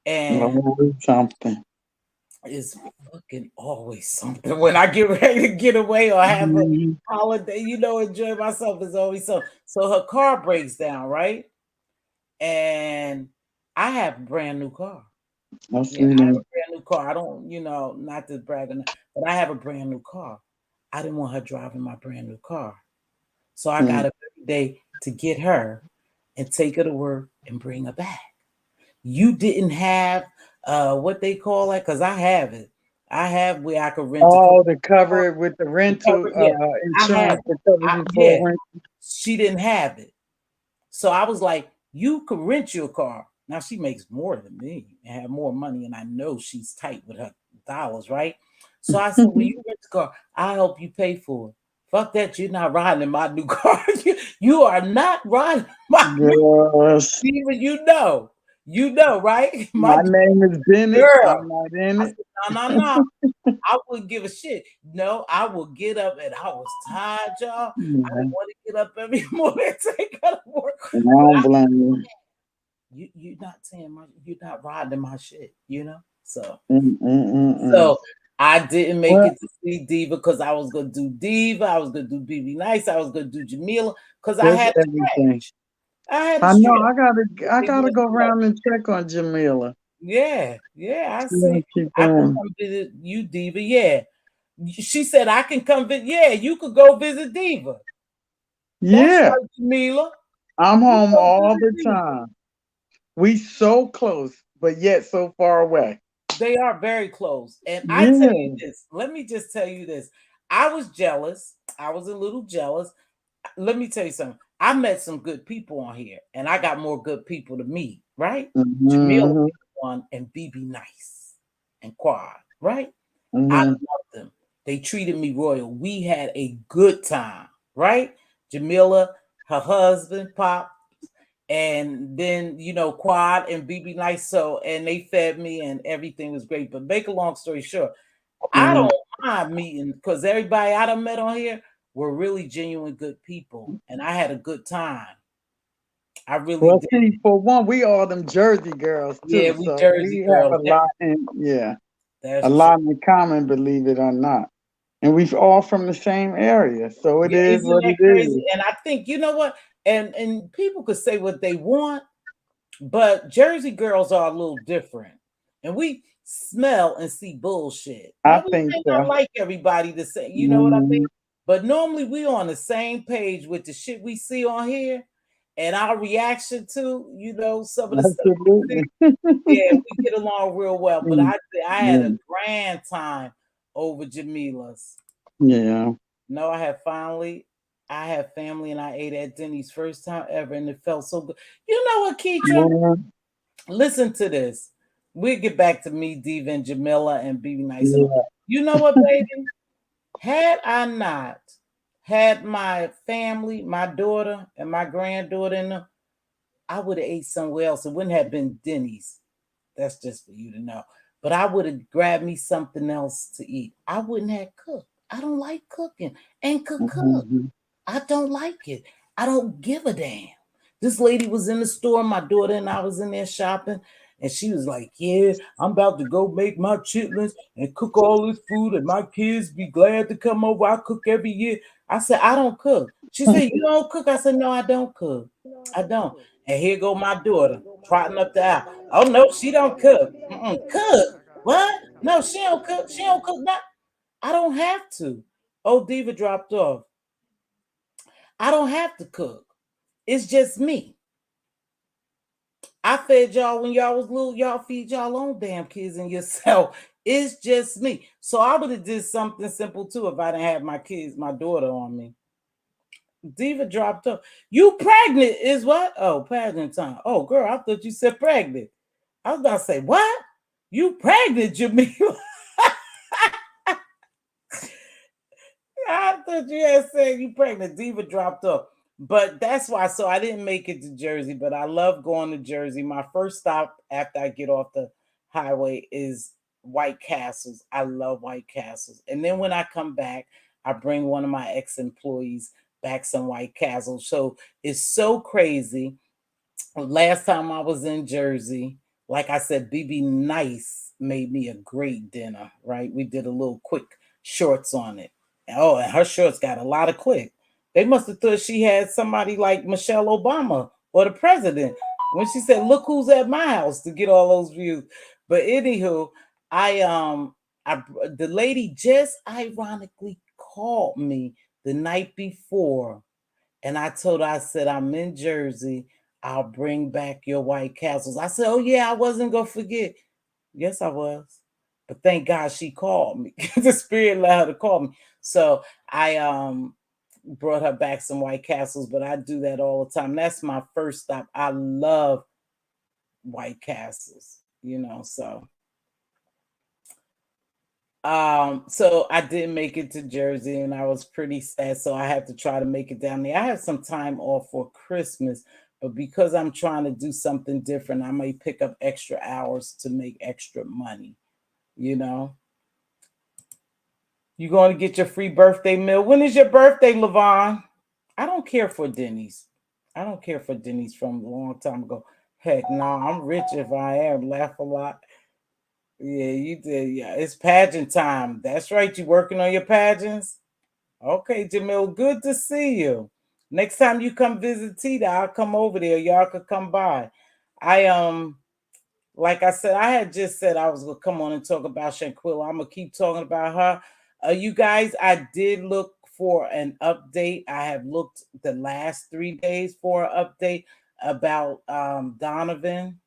And Something. it's fucking always something when I get ready to get away or have a Mhm. holiday, enjoy myself. It's always so her car breaks down, right? And I have a brand new car. I Yeah, see I have that. a brand new car. I don't, not to brag on that, but I have a brand new car. I didn't want her driving my brand new car. So I got up every day to get her and take her to work and bring her back. You didn't have what they call it, because I have it. I have where I could rent a car. Oh, to cover it with the To rental cover, yeah, I have insurance it. to cover you Yeah, for rent. she didn't have it. So I was like, you could rent your car. Now she makes more than me and have more money, and I know she's tight with her dollars, right? So I said, well, you rent the car, I'll help you pay for it. Fuck that, you're not riding in my new car. You are not riding my new car. Yes. Even right? My name is Bennett. Girl. I'm not in I it. said, no. I wouldn't give a shit. No, I will get up, and I was tired, y'all. I didn't want to get up every morning and take her to work. And I don't blame You're not saying you're not riding my shit, So you. so I didn't make Well, it to see Diva because I was gonna do Diva, I was gonna do BB Nice, I was gonna do Jamila because I there's had to everything. stretch. I had to I know. stretch. I It gotta was go slow. around and check on Jamila. Yeah, I See how see. she I can doing. come visit you, Diva. Yeah. She said I can come visit. Yeah, you could go visit Diva. That's Yeah, right, Jamila. I'm You home go all visit the Diva. time. We so close, but yet so far away. They are very close. And I tell you Yeah. this, let me just tell you this. I was jealous. I was a little jealous. Let me tell you something. I met some good people on here, and I got more good people to meet, right? Jamila Mm-hmm. one and BB Nice and Quad, right? I Mm-hmm. love them. They treated me royal. We had a good time, right? Jamila, her husband, Pop, and then Quad and BB Nice. So, and they fed me, and everything was great. But make a long story short, I Mm-hmm. don't mind meeting because everybody I done met on here were really genuine good people, and I had a good time. I really Well, did. see, for one, we all them Jersey girls Yeah, too, we so Jersey we have girls. a lot in a That's true. lot in common, believe it or not. And we've all from the same area, so it Yeah, is isn't what that it crazy? is. And I think you know what, and people could say what they want, but Jersey girls are a little different, and we smell and see bullshit. I Now we think may not so. like everybody the same, you know what I mean? Mhm. But normally we on the same page with the shit we see on here, and our reaction to some of the stuff we see. Absolutely. Yeah, we get along real well. But Mm, I had yeah. a grand time over Jamila's. Yeah. No, I have finally. I have family and I ate at Denny's first time ever and it felt so good. You know what, Keitra? Listen to this. We'll get back to me, Diva, and Jamila, and be nice. And you know what, baby? Had I not had my family, my daughter, and my granddaughter in them, I would have ate somewhere else. It wouldn't have been Denny's. That's just for you to know. But I would have grabbed me something else to eat. I wouldn't have cooked. I don't like cooking. Ain't cook. I don't like it. I don't give a damn. This lady was in the store, my daughter and I was in there shopping, and she was like, yeah, I'm about to go make my chitlins and cook all this food, and my kids be glad to come over. I cook every year. I said, I don't cook. She said, you don't cook? I said, no, I don't cook. I don't. And here go my daughter trotting up the aisle. Oh, no, she don't cook. Cook? What? No, she don't cook. She don't cook that. I don't have to. Oh, Diva dropped off. I don't have to cook. It's just me. I fed y'all when y'all was little. Y'all feed y'all own damn kids and yourself. It's just me. So I would have did something simple too if I didn't have my kids, my daughter on me. Diva dropped up. You pregnant is what? Oh, pageant time. Oh, girl, I thought you said pregnant. I was about to say, what? You pregnant, Jamila? I thought you had said you pregnant. Diva dropped up. But that's why. So I didn't make it to Jersey, but I love going to Jersey. My first stop after I get off the highway is White Castles. I love White Castles. And then when I come back, I bring one of my ex-employees back some White Castles. So it's so crazy. Last time I was in Jersey, like I said, BB Nice made me a great dinner, right? We did a little quick shorts on it. Oh, and her shorts got a lot of quick. They must have thought she had somebody like Michelle Obama or the president when she said, "Look who's at my house," to get all those views. But anywho, the lady just ironically called me the night before, and I told her, I said, I'm in Jersey. I'll bring back your White Castles. I said, oh yeah, I wasn't gonna forget. Yes, I was. But thank God she called me. The spirit let her to call me. So I brought her back some White Castles, but I do that all the time. That's my first stop. I love White Castles, so I didn't make it to Jersey and I was pretty sad. So I have to try to make it down there. I have some time off for Christmas, but because I'm trying to do something different, I may pick up extra hours to make extra money. You going to get your free birthday meal. When is your birthday, Levon? I don't care for Denny's. I don't care for Denny's from a long time ago. Heck no, I'm rich if I am. Laugh a lot. Yeah, you did. Yeah, it's pageant time. That's right. You working on your pageants? Okay, Jamil, good to see you. Next time you come visit Tita, I'll come over there. Y'all could come by. Like I said, I had just said I was gonna come on and talk about Shanquella. I'm gonna keep talking about her. You guys, I did look for an update. I have looked the last 3 days for an update about Donovan.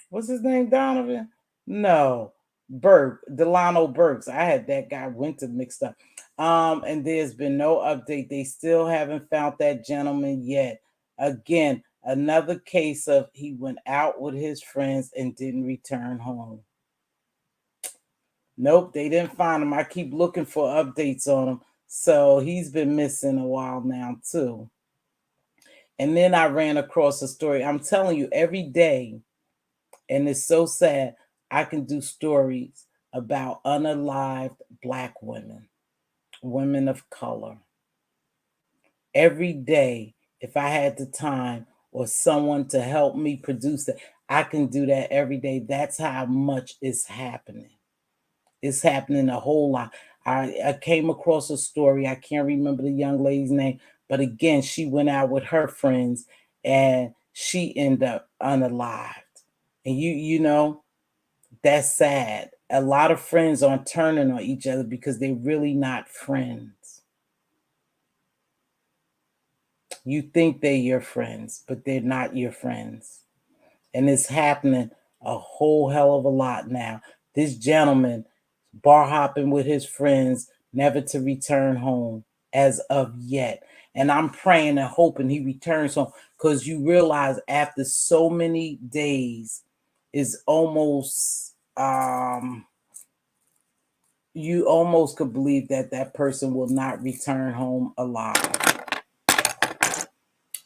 What's his name? Donovan? No, Burke, Delano Burks. I had that guy Winter mixed up. And there's been no update. They still haven't found that gentleman yet. Again, another case of he went out with his friends and didn't return home. Nope, they didn't find him. I keep looking for updates on him. So he's been missing a while now, too. And then I ran across a story. I'm telling you, every day, and it's so sad, I can do stories about unalived Black women, women of color. Every day, if I had the time or someone to help me produce it, I can do that every day. That's how much is happening. It's happening a whole lot. I came across a story. I can't remember the young lady's name, but again, she went out with her friends and she ended up unalived. And you know, that's sad. A lot of friends aren't turning on each other because they're really not friends. You think they're your friends, but they're not your friends. And it's happening a whole hell of a lot now. This gentleman bar hopping with his friends, never to return home. as of yet. And I'm praying and hoping he returns home, because you realize after so many days is almost you almost could believe that that person will not return home alive.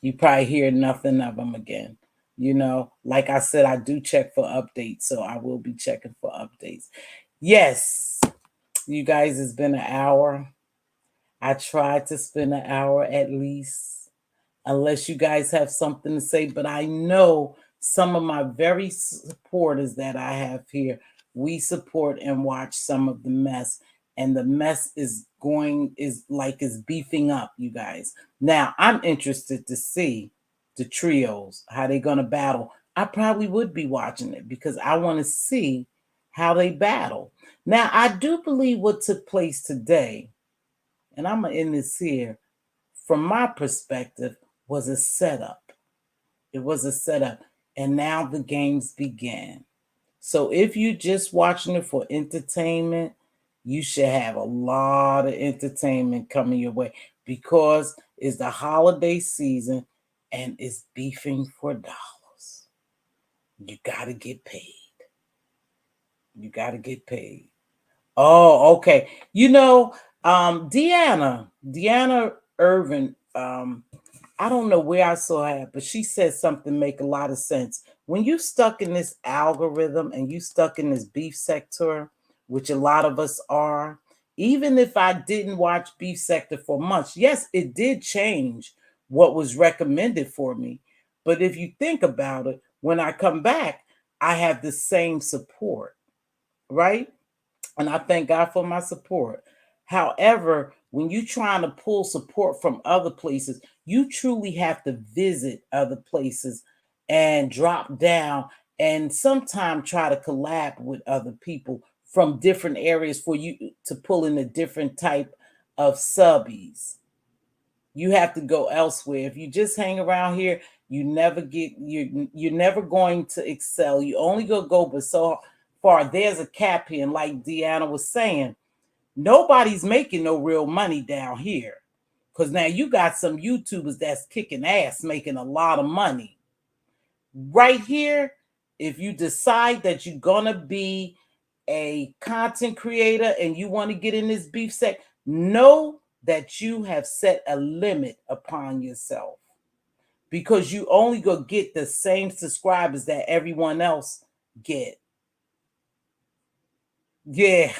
You probably hear nothing of them again. You know, like I said, I do check for updates, so I will be checking for updates. Yes, you guys, it's been an hour. I tried to spend an hour at least, unless you guys have something to say. But I know some of my very supporters that I have here, we support and watch some of the mess. And the mess is beefing up, you guys. Now, I'm interested to see the trios, how they're going to battle. I probably would be watching it because I want to see how they battle. Now, I do believe what took place today, and I'm going to end this here, from my perspective, was a setup. It was a setup. And now the games began. So if you're just watching it for entertainment, you should have a lot of entertainment coming your way, because it's the holiday season and it's beefing for dollars. You got to get paid. You got to get paid. Oh, okay. You know, Deanna Irvin, I don't know where I saw her, but she said something make a lot of sense. When you stuck in this algorithm and you stuck in this beef sector, which a lot of us are, even if I didn't watch beef sector for months, yes, it did change what was recommended for me. But if you think about it, when I come back, I have the same support, right? And I thank God for my support. However, when you're trying to pull support from other places, you truly have to visit other places and drop down and sometimes try to collab with other people from different areas for you to pull in a different type of subbies. You have to go elsewhere. If you just hang around here, you're never going to excel. You only go but so far. There's a cap here, and like Deanna was saying, nobody's making no real money down here, because now you got some YouTubers that's kicking ass, making a lot of money. Right here, if you decide that you're gonna be a content creator and you want to get in this beef sec, know that you have set a limit upon yourself, because you only go get the same subscribers that everyone else get. Yeah,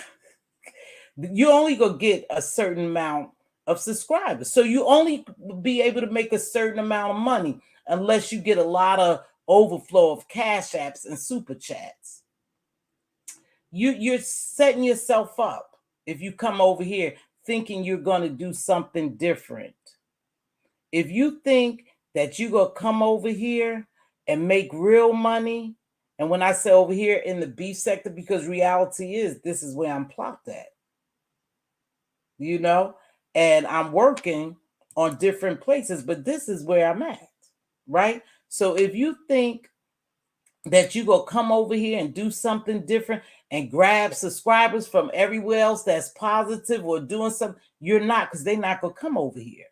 you only go get a certain amount of subscribers, so you only be able to make a certain amount of money unless you get a lot of overflow of cash apps and super chats. You're setting yourself up if you come over here thinking you're going to do something different. If you think that you're going to come over here and make real money, and when I say over here in the beef sector, because reality is this is where I'm plopped at, you know, and I'm working on different places, but this is where I'm at, right? So if you think that you go come over here and do something different and grab subscribers from everywhere else that's positive or doing something, you're not, because they're not going to come over here.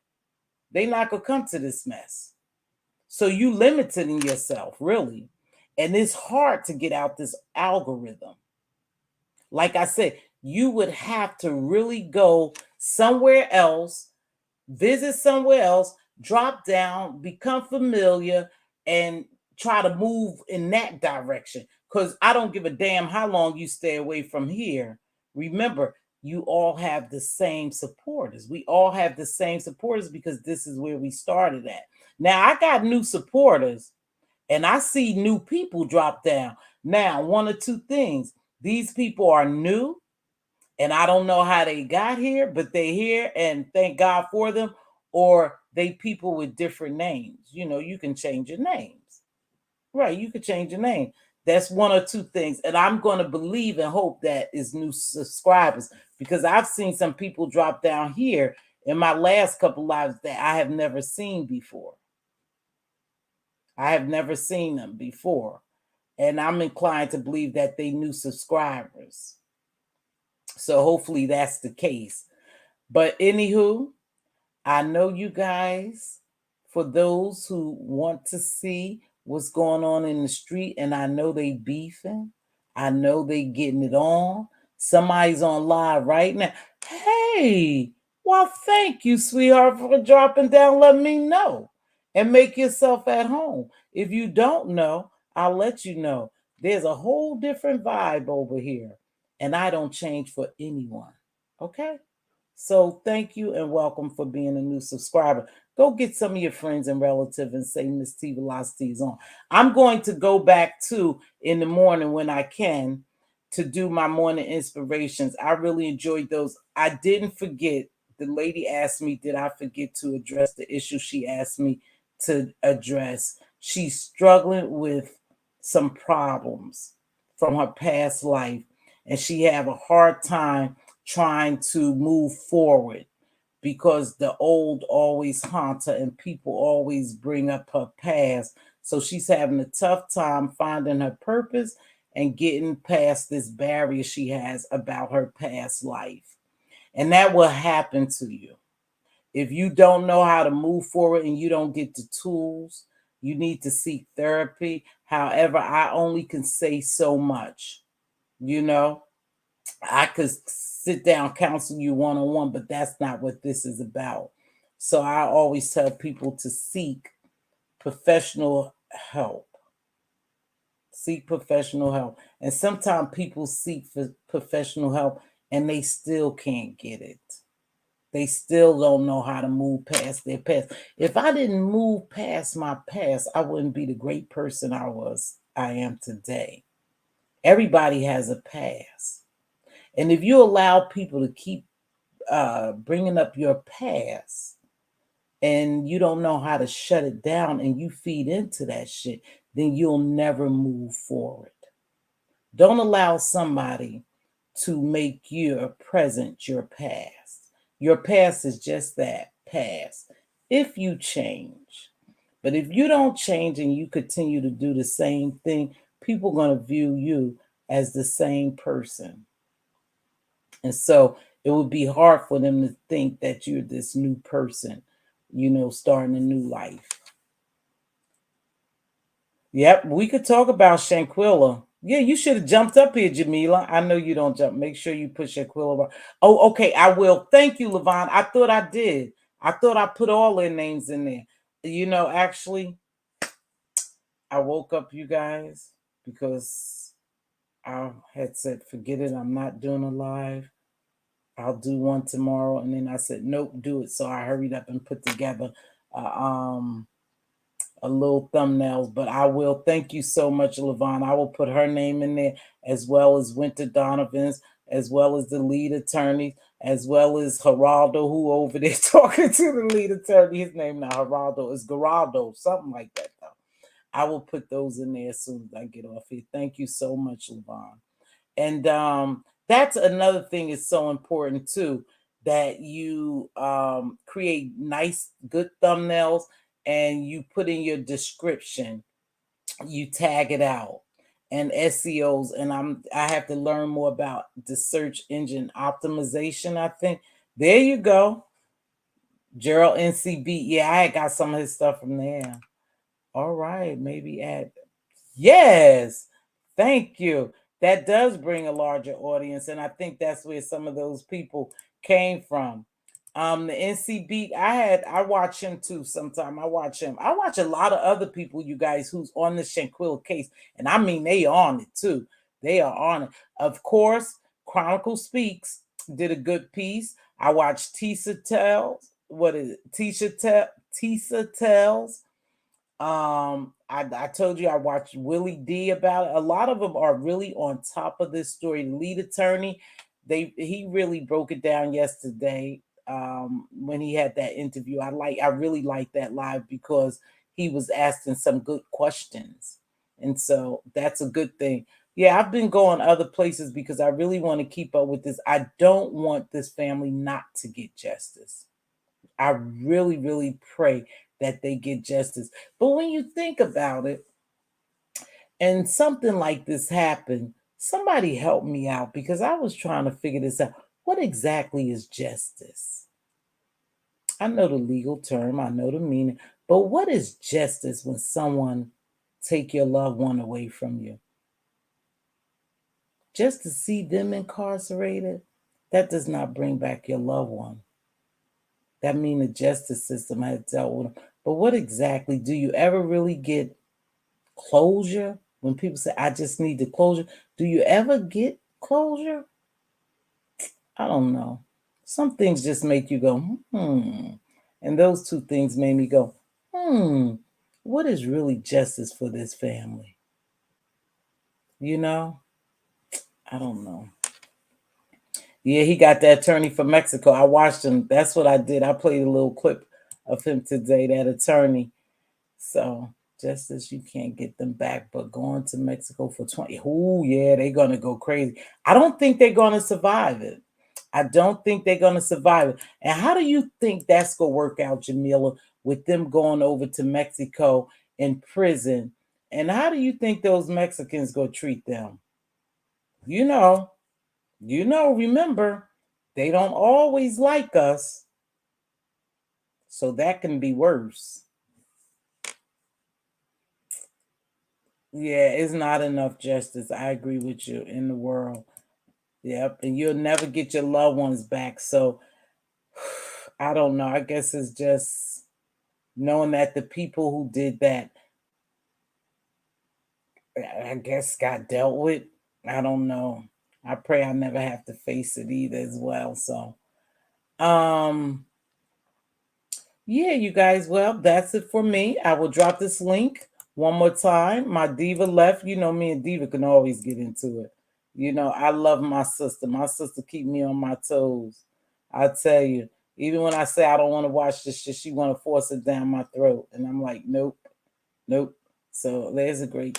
They're not going to come to this mess. So you limiting yourself, really. And it's hard to get out this algorithm. Like I said, you would have to really go somewhere else, visit somewhere else, drop down, become familiar, and try to move in that direction. Because I don't give a damn how long you stay away from here. Remember, you all have the same supporters. We all have the same supporters because this is where we started at. Now, I got new supporters and I see new people drop down. Now, one or two things. These people are new, and I don't know how they got here, but they're here, and thank God for them. Or they people with different names. You know, you can change your names. Right, you could change your name. That's one or two things. And I'm going to believe and hope that is new subscribers, because I've seen some people drop down here in my last couple lives that I have never seen before. I have never seen them before. And I'm inclined to believe that they new subscribers. So hopefully that's the case. But anywho, I know you guys, for those who want to see what's going on in the street, and I know they beefing, I know they getting it on. Somebody's on live right now. Hey, well, thank you, sweetheart, for dropping down. Let me know and make yourself at home. If you don't know, I'll let you know. There's a whole different vibe over here, and I don't change for anyone. Okay? So thank you and welcome for being a new subscriber. Go get some of your friends and relatives and say Mz.Teavalocity is on. I'm going to go back to in the morning when I can to do my morning inspirations. I really enjoyed those. I didn't forget. The lady asked me, did I forget to address the issue she asked me to address? She's struggling with some problems from her past life, and she have a hard time trying to move forward because the old always haunt her and people always bring up her past. So she's having a tough time finding her purpose and getting past this barrier she has about her past life. And that will happen to you. If you don't know how to move forward and you don't get the tools, you need to seek therapy. However, I only can say so much. You know, I could sit down, counsel you one on one, but that's not what this is about. So I always tell people to seek professional help. Seek professional help. And sometimes people seek for professional help and they still can't get it. They still don't know how to move past their past. If I didn't move past my past, I wouldn't be the great person I am today. Everybody has a past. And if you allow people to keep bringing up your past and you don't know how to shut it down and you feed into that shit, then you'll never move forward. Don't allow somebody to make your present your past. Your past is just that, past, if you change. But if you don't change and you continue to do the same thing, people are going to view you as the same person. And so it would be hard for them to think that you're this new person, starting a new life. Yep, we could talk about Shanquella. Yeah, you should have jumped up here, Jamila. I know you don't jump. Make sure you put Shanquella. Oh, okay, I will. Thank you, Levon. I thought I did. I thought I put all their names in there. Actually, I woke up, you guys, because I had said, forget it. I'm not doing a live. I'll do one tomorrow. And then I said, nope, do it. So I hurried up and put together a little thumbnails, but I will. Thank you so much, Levon. I will put her name in there, as well as Winter Donovan's, as well as the lead attorney, as well as Geraldo, who over there talking to the lead attorney. His name not Geraldo, it's Geraldo, something like that, though. I will put those in there as soon as I get off here. Thank you so much, Levon. And that's another thing is so important too, that you create nice, good thumbnails and you put in your description, you tag it out, and SEOs. And I have to learn more about the search engine optimization. I think there you go, Gerald NCB. Yeah, I got some of his stuff from there. All right, maybe add. Yes, thank you. That does bring a larger audience, and I think that's where some of those people came from. The NCB, I watch him too sometime. I watch him. I watch a lot of other people, you guys, who's on the Shanquella case, and I mean they on it too. They are on it. Of course, Chronicle Speaks did a good piece. I watched Tisa Tells. What is it? Tisa Tells. I told you I watched Willie D about it. A lot of them are really on top of this story. The lead attorney, he really broke it down yesterday when he had that interview. I really liked that live because he was asking some good questions, and so that's a good thing. Yeah, I've been going other places because I really want to keep up with this. I don't want this family not to get justice. I really, really pray that they get justice. But when you think about it, and something like this happened, somebody help me out because I was trying to figure this out. What exactly is justice? I know the legal term, I know the meaning, but what is justice when someone take your loved one away from you? Just to see them incarcerated, that does not bring back your loved one. That means the justice system has dealt with them. But what exactly, do you ever really get closure? When people say, I just need the closure, do you ever get closure? I don't know. Some things just make you go, And those two things made me go, what is really justice for this family? You know? I don't know. Yeah, he got that attorney from Mexico. I watched him. That's what I did. I played a little clip of him today, that attorney. So justice, you can't get them back, but going to Mexico for 20. Oh, yeah, they're going to go crazy. I don't think they're going to survive it. I don't think they're going to survive it. And how do you think that's going to work out, Jamila, with them going over to Mexico in prison? And how do you think those Mexicans go treat them? You know, remember, they don't always like us. So that can be worse. Yeah, it's not enough justice. I agree with you in the world. Yep. And you'll never get your loved ones back. So I don't know. I guess it's just knowing that the people who did that, I guess, got dealt with. I don't know. I pray I never have to face it either as well. So yeah, you guys, well, that's it for me. I will drop this link one more time. My diva left. You know, me and Diva can always get into it. You know, I love my sister. My sister keep me on my toes. I tell you, even when I say I don't want to watch this shit, she want to force it down my throat. And I'm like, nope, nope. So there's a great.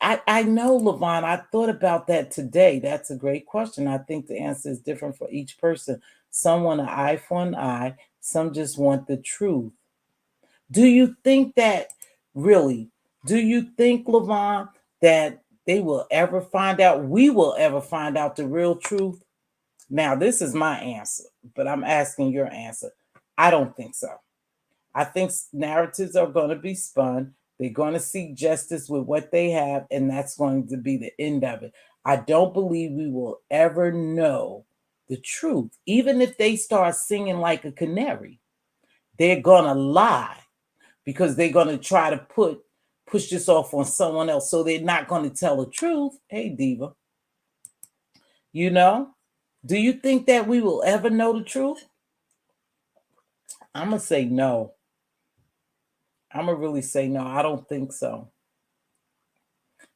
I know, Levon, I thought about that today. That's a great question. I think the answer is different for each person. Some want an eye for an eye. Some just want the truth. Do you think that, really, do you think, Levon, that they will ever find out, we will ever find out the real truth? Now, this is my answer, but I'm asking your answer. I don't think so. I think narratives are going to be spun. They're going to seek justice with what they have, and that's going to be the end of it. I don't believe we will ever know the truth. Even if they start singing like a canary, they're going to lie because they're going to try to push this off on someone else. So they're not going to tell the truth. Hey, Diva, you know, do you think that we will ever know the truth? I'm going to say no. I'm going to really say no. I don't think so.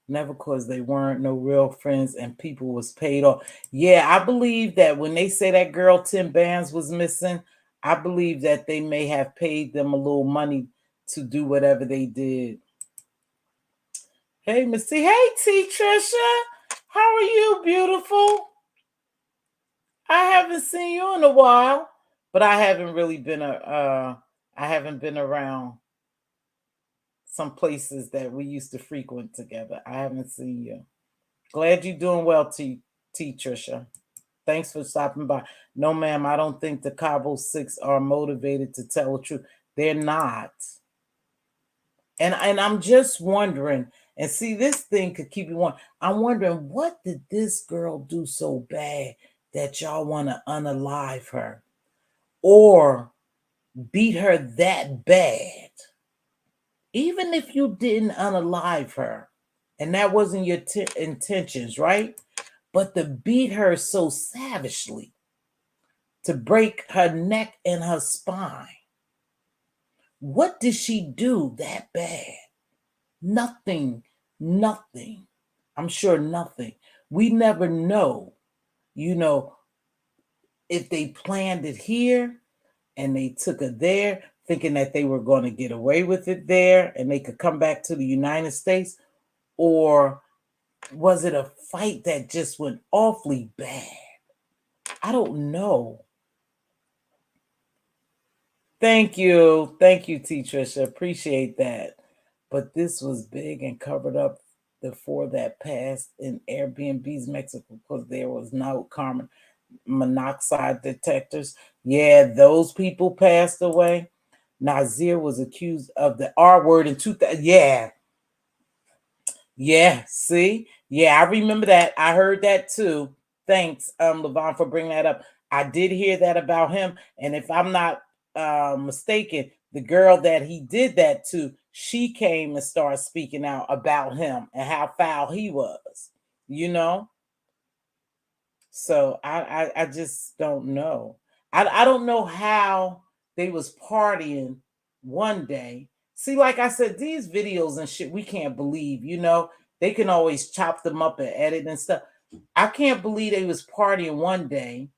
Never, because they weren't no real friends and people was paid off. Yeah, I believe that when they say that girl 10 bands was missing, I believe that they may have paid them a little money to do whatever they did. Hey, Miss T. Hey, T. Trisha. How are you, beautiful? I haven't seen you in a while, but I haven't really been I haven't been around some places that we used to frequent together. I haven't seen you. Glad you're doing well, T. Trisha. Thanks for stopping by. No, ma'am, I don't think the Cabo Six are motivated to tell the truth. They're not. And I'm just wondering, and see, this thing could keep you on. I'm wondering, what did this girl do so bad that y'all want to unalive her or beat her that bad? Even if you didn't unalive her, and that wasn't your intentions, right? But to beat her so savagely, to break her neck and her spine. What did she do that bad? Nothing. I'm sure nothing. We never know, if they planned it here and they took her there thinking that they were going to get away with it there and they could come back to the United States, or was it a fight that just went awfully bad? I don't know. Thank you, T. Trisha. Appreciate that. But this was big and covered up the four that passed in Airbnb's Mexico because there was no karma. monoxide detectors. Yeah, those people passed away. Nazeer was accused of the R word in 2000. Yeah. Yeah. See? Yeah, I remember that. I heard that too. Thanks, Levon, for bringing that up. I did hear that about him. And if I'm not mistaken, the girl that he did that to, she came and started speaking out about him and how foul he was, you know? So I just don't know. I don't know how they was partying one day. See, like I said, these videos and shit we can't believe, you know. They can always chop them up and edit and stuff. I can't believe they was partying one day,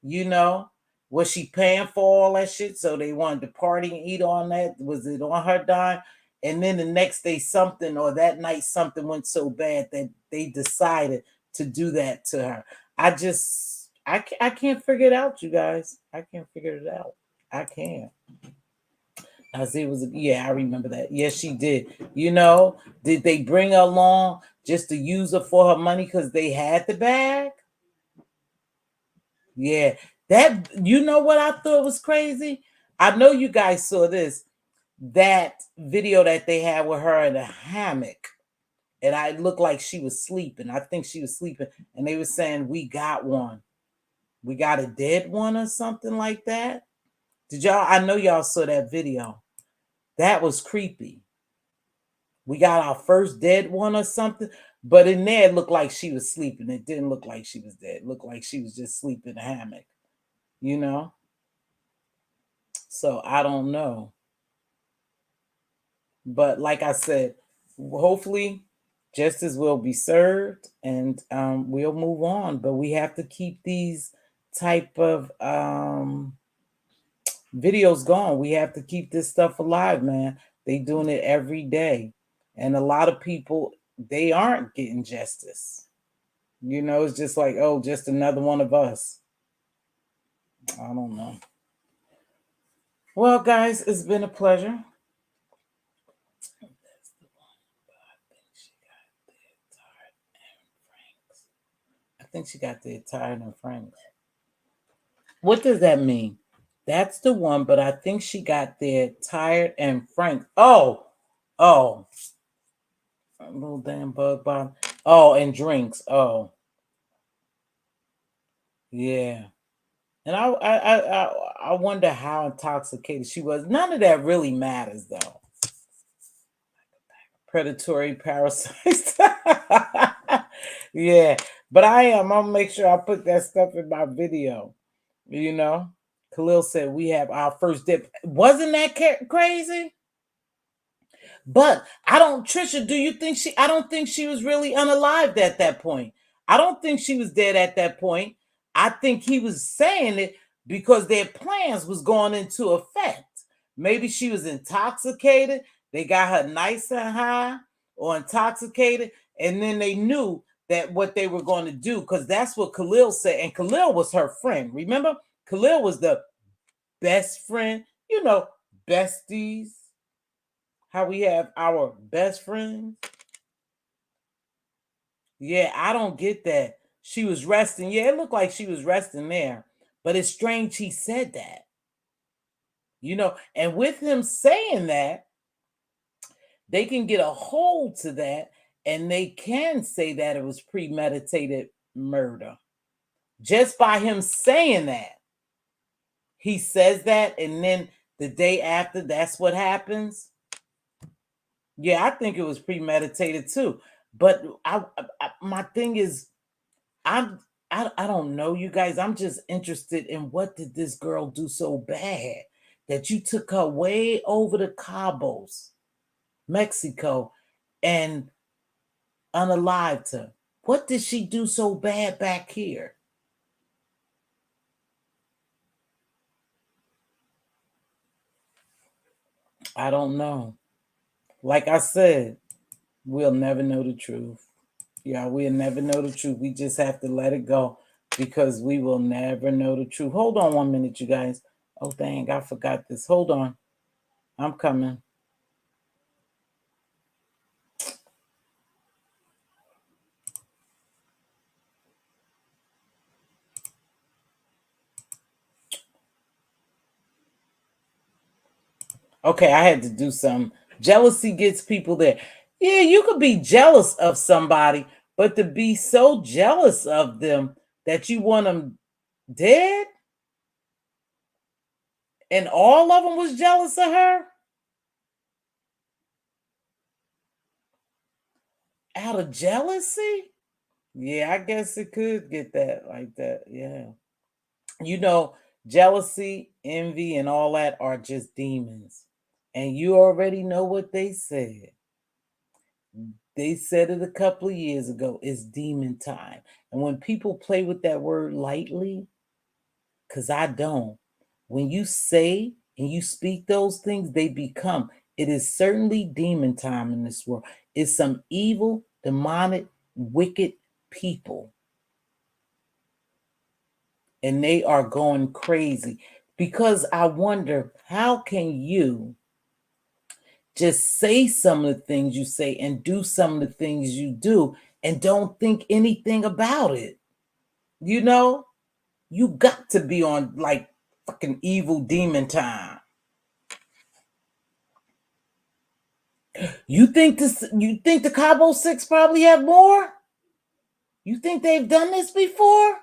you know. Was she paying for all that shit? So they wanted to party and eat on that? Was it on her dime? And then the next day something, or that night something went so bad that they decided to do that to her. I can't figure it out, you guys. I can't figure it out. I can't. I see it was, yeah, I remember that. Yes, she did. You know, did they bring her along just to use her for her money because they had the bag? Yeah. That, you know what I thought was crazy? I know you guys saw this. That video that they had with her in a hammock. And I looked like she was sleeping. I think she was sleeping. And they were saying, we got one. We got a dead one or something like that. Did y'all? I know y'all saw that video. That was creepy. We got our first dead one or something. But in there, it looked like she was sleeping. It didn't look like she was dead. It looked like she was just sleeping in a hammock, you know? So I don't know. But like I said, hopefully justice will be served and we'll move on. But we have to keep these type of videos going. We have to keep this stuff alive, man. They doing it every day. And a lot of people, they aren't getting justice. You know, it's just like, oh, just another one of us. I don't know. Well, guys, it's been a pleasure. I think she got the tired and Franks. What does that mean? That's the one, but I think she got there tired and frank. Oh, a little damn bug bomb. Oh, and drinks. Oh, yeah. And I wonder how intoxicated she was. None of that really matters, though. Predatory parasites. Yeah, but I'm gonna make sure I put that stuff in my video. You know, Khalil said we have our first dip. Wasn't that crazy? But I don't, Trisha, do you think I don't think she was really unalived at that point. I don't think she was dead at that point. I think he was saying it because their plans was going into effect. Maybe she was intoxicated. They got her nice and high or intoxicated. And then they knew that what they were going to do, because that's what Khalil said. And Khalil was her friend. Remember, Khalil was the best friend, you know, besties. How we have our best friends. Yeah, I don't get that. She was resting. Yeah, it looked like she was resting there. But it's strange he said that. You know, and with him saying that, they can get a hold to that and they can say that it was premeditated murder. Just by him saying that. He says that, and then the day after, that's what happens. Yeah, I think it was premeditated too. But my thing is, I don't know, you guys. I'm just interested in what did this girl do so bad that you took her way over to Cabos, Mexico, and unalived her. What did she do so bad back here? I don't know. Like I said, we'll never know the truth. Yeah, we'll never know the truth. We just have to let it go because we will never know the truth. Hold on 1 minute, you guys. Oh, dang, I forgot this. Hold on. I'm coming. Okay, I had to do some. Jealousy gets people there. Yeah, you could be jealous of somebody, but to be so jealous of them that you want them dead, and all of them was jealous of her out of jealousy. Yeah, I guess it could get that like that. Yeah. You know, jealousy, envy, and all that are just demons. And you already know what they said. They said it a couple of years ago. It's demon time. And when people play with that word lightly, because I don't, when you say and you speak those things, they become. It is certainly demon time in this world. It's some evil, demonic, wicked people. And they are going crazy. Because I wonder, how can you just say some of the things you say and do some of the things you do and don't think anything about it? You know, you got to be on like fucking evil demon time. You think this? You think the Cabo Six probably have more? You think they've done this before?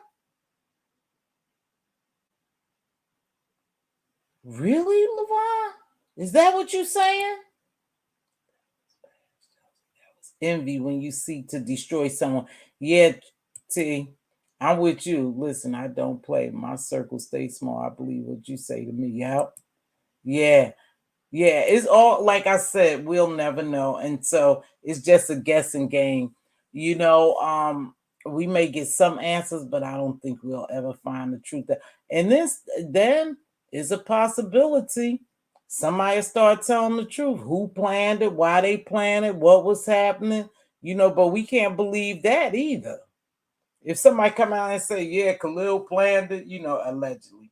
Really, Levon? Is that what you're saying? Envy when you seek to destroy someone. Yeah, T, I'm with you. Listen, I don't play. My circle stays small. I believe what you say to me. Yep. Yeah. Yeah. It's all like I said, we'll never know. And so it's just a guessing game. You know, we may get some answers, but I don't think we'll ever find the truth. And this then is a possibility. Somebody start telling the truth. Who planned it? Why they planned it? What was happening? You know, but we can't believe that either. If somebody come out and say, "Yeah, Khalil planned it," you know, allegedly,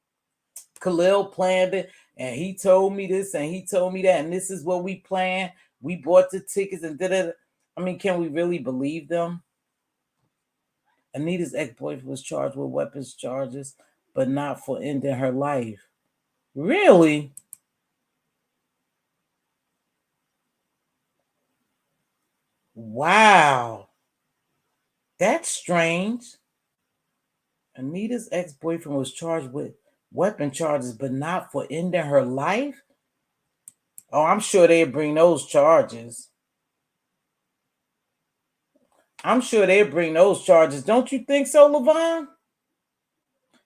Khalil planned it, and he told me this, and he told me that, and this is what we planned. We bought the tickets and did it. I mean, can we really believe them? Anita's ex-boyfriend was charged with weapons charges, but not for ending her life. Really? Wow. That's strange. Anita's ex-boyfriend was charged with weapon charges, but not for ending her life? Oh, I'm sure they'd bring those charges. I'm sure they'd bring those charges. Don't you think so, Levon?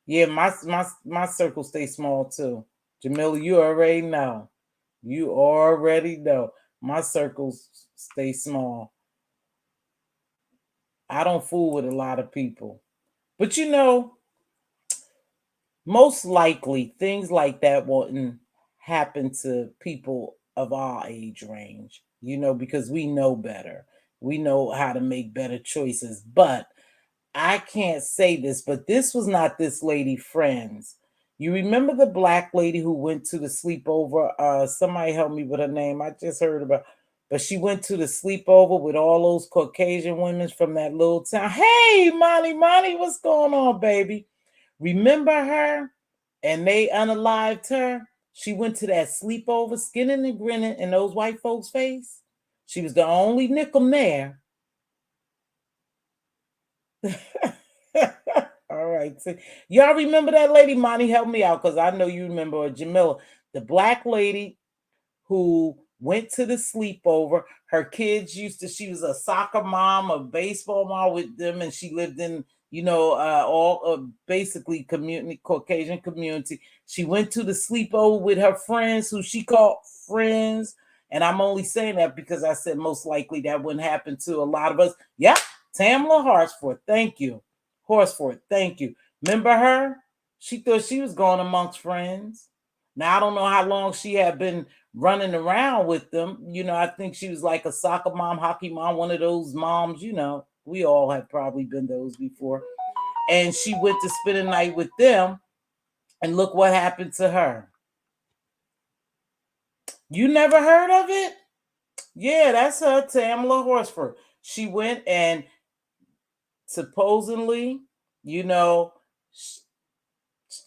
Yeah, my circle stays small too. Jamila, you already know. You already know. My circles stay small. I don't fool with a lot of people. But you know, most likely things like that wouldn't happen to people of our age range, you know, because we know better. We know how to make better choices. But I can't say this, but this was not this lady friends. You remember the black lady who went to the sleepover? Somebody help me with her name. I just heard about, but she went to the sleepover with all those Caucasian women from that little town. Hey, Monty, what's going on, baby? Remember her? And they unalived her. She went to that sleepover, skinning and grinning in those white folks' face. She was the only nickel there. All right. So, y'all remember that lady? Monty, help me out because I know you remember her, Jamila, the black lady who went to the sleepover. Her kids used to, she was a soccer mom, a baseball mom with them, and she lived in, you know, all basically community, Caucasian community. She went to the sleepover with her friends who she called friends. And I'm only saying that because I said most likely that wouldn't happen to a lot of us. Yep, Tamla Horsford, thank you. Horsford, thank you. Remember her? She thought she was going amongst friends. Now, I don't know how long she had been running around with them. You know, I think she was like a soccer mom, hockey mom, one of those moms, you know, we all have probably been those before. And she went to spend a night with them. And look what happened to her. You never heard of it? Yeah, that's her, Tamla Horsford. She went and supposedly, you know,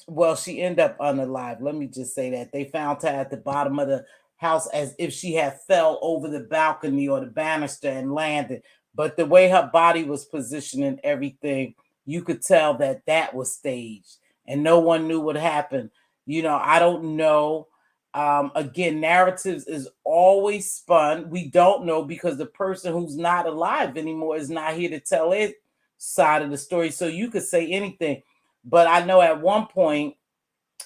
well, she ended up unalive. Let me just say that. They found her at the bottom of the house as if she had fell over the balcony or the banister and landed. But the way her body was positioned and everything, you could tell that that was staged, and no one knew what happened. I don't know. Again, narratives is always spun. We don't know because the person who's not alive anymore is not here to tell it side of the story. So you could say anything. But I know at one point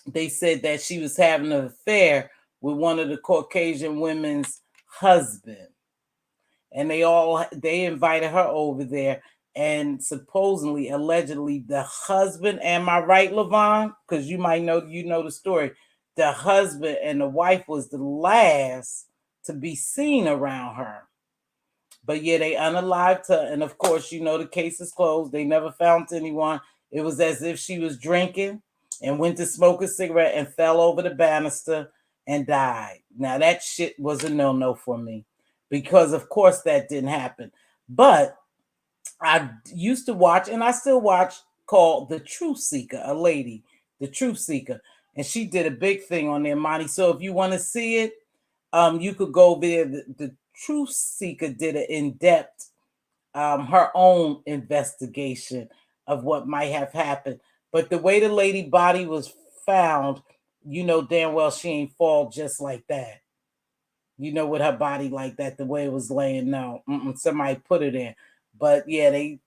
they said that she was having an affair with one of the Caucasian women's husband. And they invited her over there. And supposedly, allegedly, the husband, am I right, Levon? Because you might know the story. The husband and the wife was the last to be seen around her. But yeah, they unalived her. And of course, the case is closed. They never found anyone. It was as if she was drinking and went to smoke a cigarette and fell over the banister and died. Now, that shit was a no-no for me because, of course, that didn't happen. But I used to watch, and I still watch, called The Truth Seeker, a lady, The Truth Seeker. And she did a big thing on there, Monty. So if you want to see it, you could go there. The Truth Seeker did an in-depth, her own investigation of what might have happened. But the way the lady body was found, damn well she ain't fall just like that. With her body like that, the way it was laying. No, somebody put it in. But yeah, they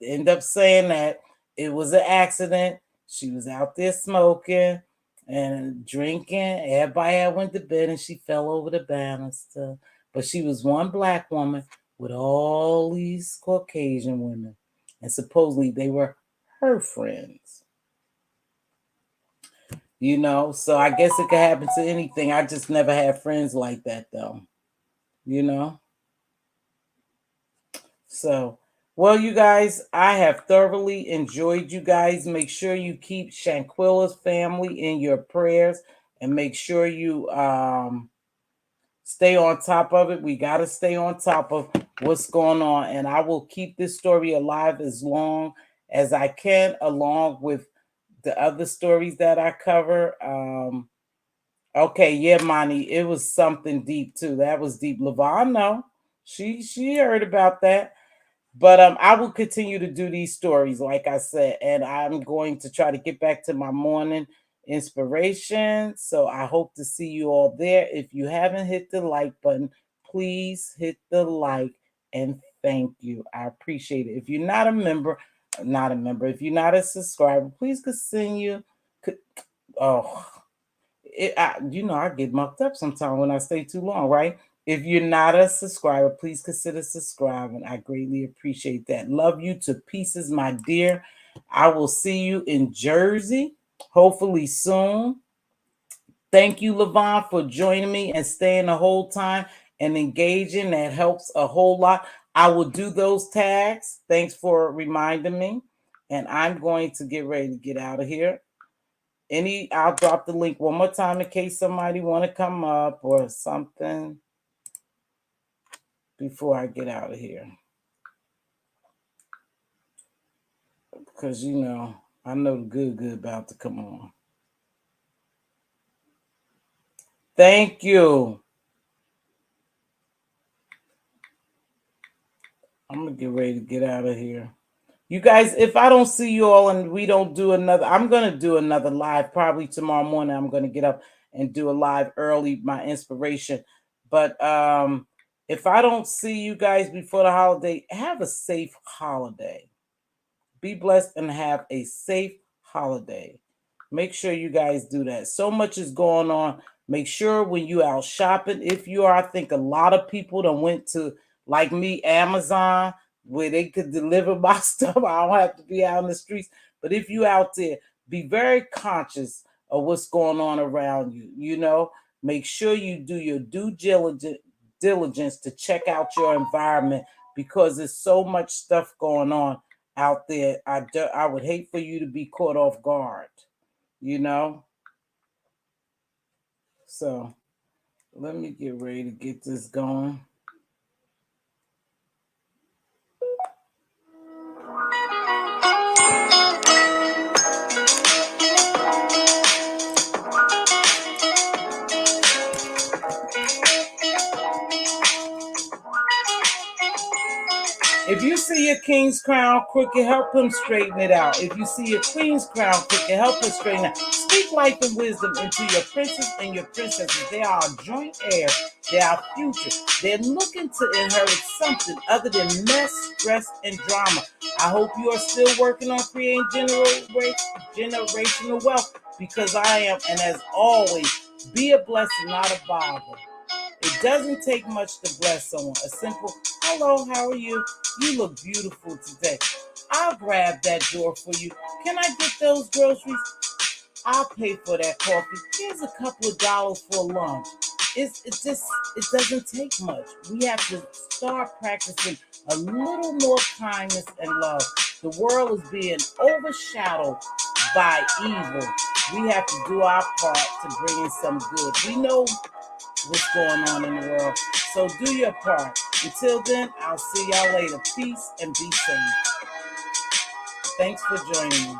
end up saying that it was an accident. She was out there smoking and drinking. Everybody had went to bed and she fell over the banister. But she was one black woman with all these Caucasian women. And supposedly they were her friends. So I guess it could happen to anything. I just never had friends like that though. So, well, you guys, I have thoroughly enjoyed you guys. Make sure you keep Shanquella'S family in your prayers and make sure you stay on top of it. We got to stay on top of what's going on. And I will keep this story alive as long as I can, along with the other stories that I cover. Okay, yeah, Monty, it was something deep too. That was deep. LaVon, no, she heard about that. But I will continue to do these stories, like I said, and I'm going to try to get back to my morning inspiration. So I hope to see you all there. If you haven't hit the like button, please hit the like and thank you. I appreciate it. If you're not a member, if you're not a subscriber, please continue. Oh, I get mucked up sometimes when I stay too long, right? If you're not a subscriber, please consider subscribing. I greatly appreciate that. Love you to pieces, my dear. I will see you in Jersey, hopefully soon. Thank you, Levon, for joining me and staying the whole time and engaging. That helps a whole lot. I will do those tags. Thanks for reminding me. And I'm going to get ready to get out of here. I'll drop the link one more time in case somebody want to come up or something before I get out of here. Because, I know the good about to come on. Thank you. I'm going to get ready to get out of here. You guys, if I don't see you all and we don't do another, I'm going to do another live probably tomorrow morning. I'm going to get up and do a live early, my inspiration. But if I don't see you guys before the holiday, have a safe holiday. Be blessed and have a safe holiday. Make sure you guys do that. So much is going on. Make sure when you out shopping, if you are, I think a lot of people that went to, like me, Amazon, where they could deliver my stuff. I don't have to be out in the streets. But if you out there, be very conscious of what's going on around you. Make sure you do your due diligence to check out your environment because there's so much stuff going on out there. I would hate for you to be caught off guard, So let me get ready to get this going. If you see your king's crown crooked, help him straighten it out. If you see your queen's crown crooked, help her straighten it out. Speak life and wisdom into your princes and your princesses. They are our joint heir. They are our future. They're looking to inherit something other than mess, stress, and drama. I hope you are still working on creating generational wealth, because I am. And as always, be a blessing, not a bother. It doesn't take much to bless someone. A simple, hello, how are you? You look beautiful today. I'll grab that door for you. Can I get those groceries? I'll pay for that coffee. Here's a couple of dollars for lunch. It doesn't take much. We have to start practicing a little more kindness and love. The world is being overshadowed by evil. We have to do our part to bring in some good. We know what's going on in the world, so do your part. Until then, I'll see y'all later. Peace and be safe. Thanks for joining me.